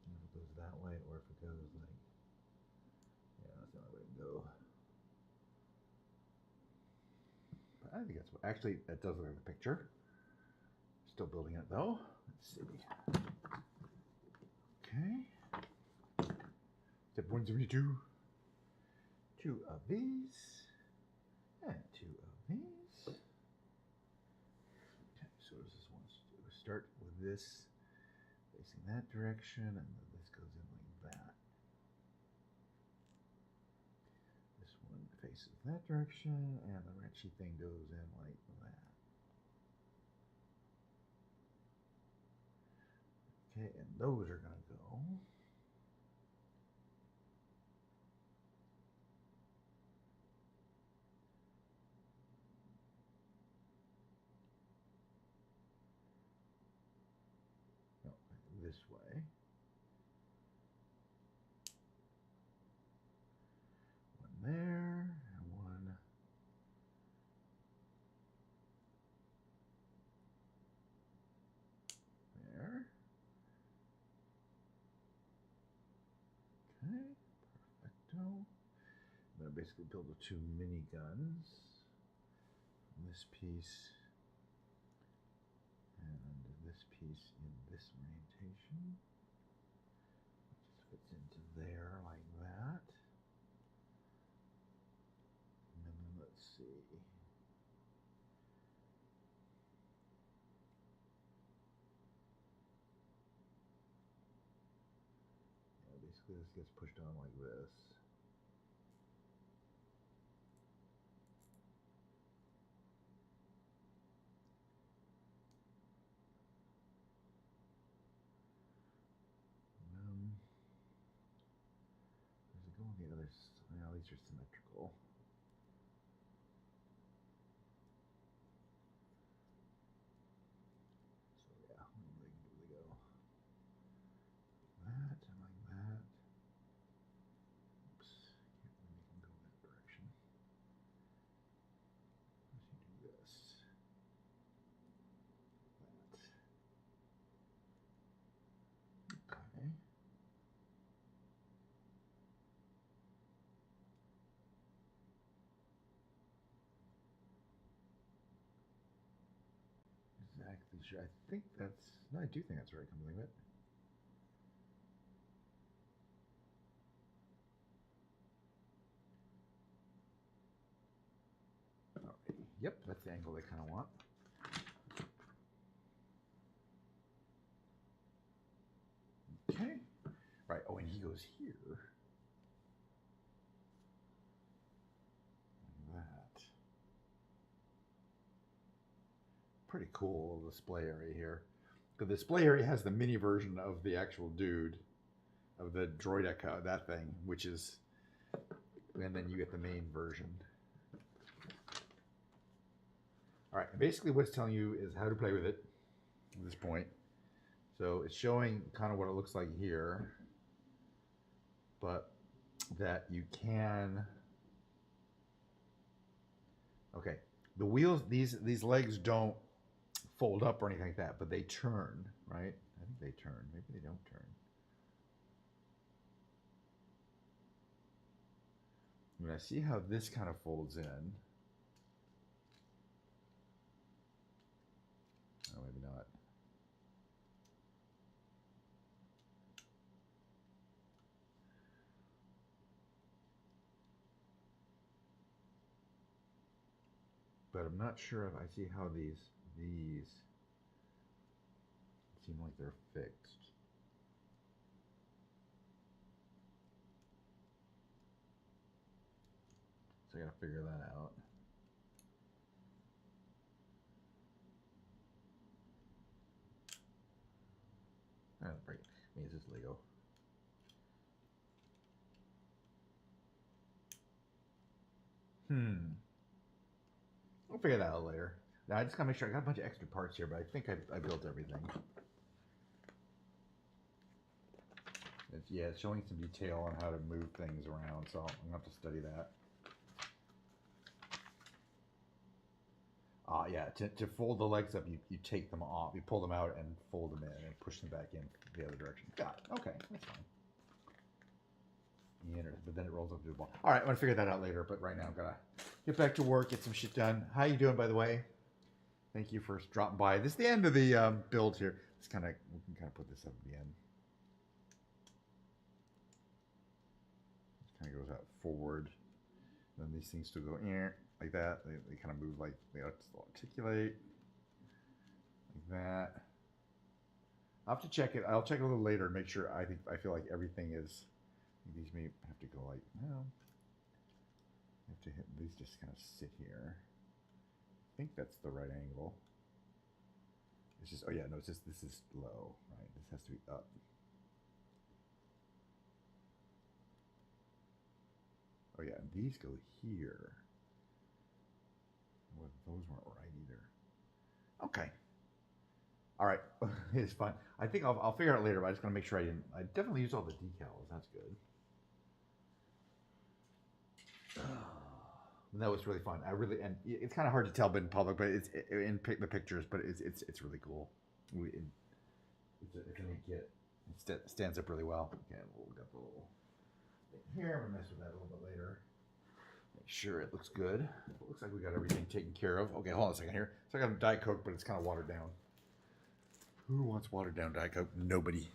if it goes that way or if it goes like, yeah, that's the only way to go. But I think that's what, actually, that does look like the picture. Still building it though. Let's see. Okay. Step 172. 2 of these. And 2 of these. Okay, so what does this one do? Start with this facing that direction, and then this goes in like that. This one faces that direction, and the wrenchy thing goes in like that. Okay, and those are going to go. No, this way. One there, and one now. I'm going to basically build the 2 mini guns. This piece and this piece in this orientation. It just fits into there like that. And then let's see. Yeah, basically this gets pushed on like this. Does it go on the other side? No, these are symmetrical. So yeah, where do they go? That and like that. Oops, can't really make them go that direction. Unless you do this. That. Okay. Exactly sure. I think that's. No, I do think that's right. Come to think of it. Alrighty. Yep, that's the angle they kind of want. Okay. Right. Oh, and he goes here. Like that. Pretty cool little display area here. The display area has the mini version of the actual dude, of the Droideka, that thing, which is, and then you get the main version. All right, basically what it's telling you is how to play with it at this point. So it's showing kind of what it looks like here, but that you can, okay, the wheels, these legs don't fold up or anything like that, but they turn, right? I think they turn. Maybe they don't turn. I mean, I see how this kind of folds in. Oh, maybe not. But I'm not sure if I see how these seem like they're fixed. So I gotta figure that out. Break it. I mean, it's just Lego. I'll figure that out later. Now I just gotta make sure I got a bunch of extra parts here, but I think I built everything. Yeah, it's showing some detail on how to move things around, so I'm gonna have to study that. Yeah, to fold the legs up, you take them off, you pull them out and fold them in and push them back in the other direction. Got it. Okay, that's fine. But then it rolls up to the ball. All right, I'm gonna figure that out later, but right now I'm gonna get back to work, get some shit done. How you doing, by the way? Thank you for dropping by. This is the end of the build here. We can kind of put this up at the end. It kind of goes out forward. Then these things still go like that. They kind of move like they articulate like that. I'll have to check it. I'll check it a little later and make sure. I feel like everything is. These may have to go like, well, I have to hit these, just kind of sit here. I think that's the right angle. It's just, oh yeah, no, it's just, this is low, right? This has to be up. Oh yeah, and these go here. Well, those weren't right either. Okay. All right, it's fine. I think I'll figure it out later, but I just gotta make sure I definitely used all the decals. That's good. And that was really fun. And it's kind of hard to tell, but in public, but it's in the pictures, but it's really cool. It's a neat kit. It stands up really well. Okay, we'll got the little Here, I'm gonna mess with that a little bit later. Make sure it looks good. It looks like we got everything taken care of. Okay, hold on a second here. So I got a Diet Coke, but it's kind of watered down. Who wants watered down Diet Coke? Nobody.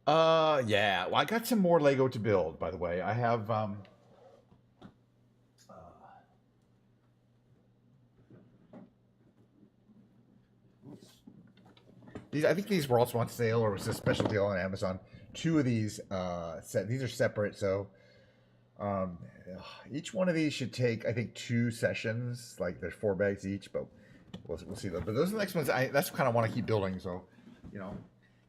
Oh, yeah. Well, I got some more Lego to build, by the way. I have these. I think these were also on sale, or it was a special deal on Amazon. 2 of these these are separate, so each one of these should take, I think, 2 sessions. Like there's 4 bags each, but we'll see those. But those are the next ones. That's kind of want to keep building, so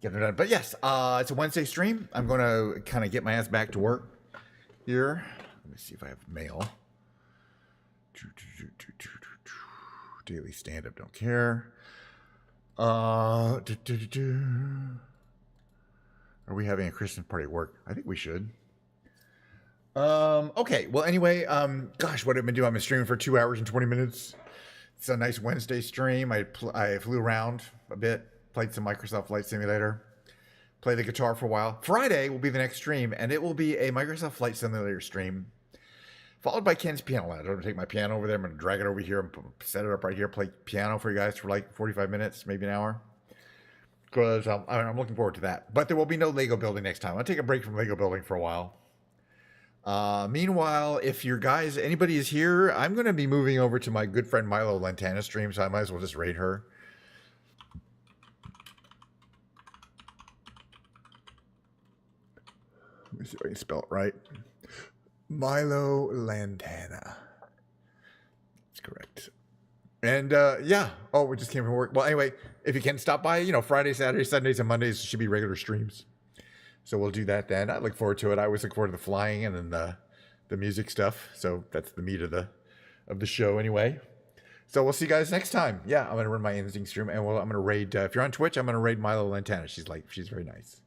get them done. But yes, it's a Wednesday stream. I'm going to kind of get my ass back to work here. Let me see if I have mail. Daily stand-up, don't care. Are we having a Christmas party at work? I think we should. Okay. Well, anyway, gosh, what have I been doing? I've been streaming for 2 hours and 20 minutes. It's a nice Wednesday stream. I flew around a bit, played some Microsoft Flight Simulator, played the guitar for a while. Friday will be the next stream, and it will be a Microsoft Flight Simulator stream, followed by Ken's Piano Lounge. I'm going to take my piano over there. I'm going to drag it over here and set it up right here, play piano for you guys for like 45 minutes, maybe an hour. Because I'm looking forward to that. But there will be no Lego building next time. I'll take a break from Lego building for a while. Meanwhile, if anybody is here, I'm going to be moving over to my good friend Milo Lantana stream, so I might as well just raid her. Let me see if I can spell it right. Milo Lantana. That's correct. And yeah. Oh, we just came from work. Well, anyway, if you can stop by, Friday, Saturday, Sundays, and Mondays should be regular streams. So we'll do that then. I look forward to it. I always look forward to the flying and then the music stuff. So that's the meat of the show anyway. So we'll see you guys next time. Yeah, I'm gonna run my ending stream and I'm gonna raid. If you're on Twitch, I'm gonna raid Milo Lantana. She's very nice.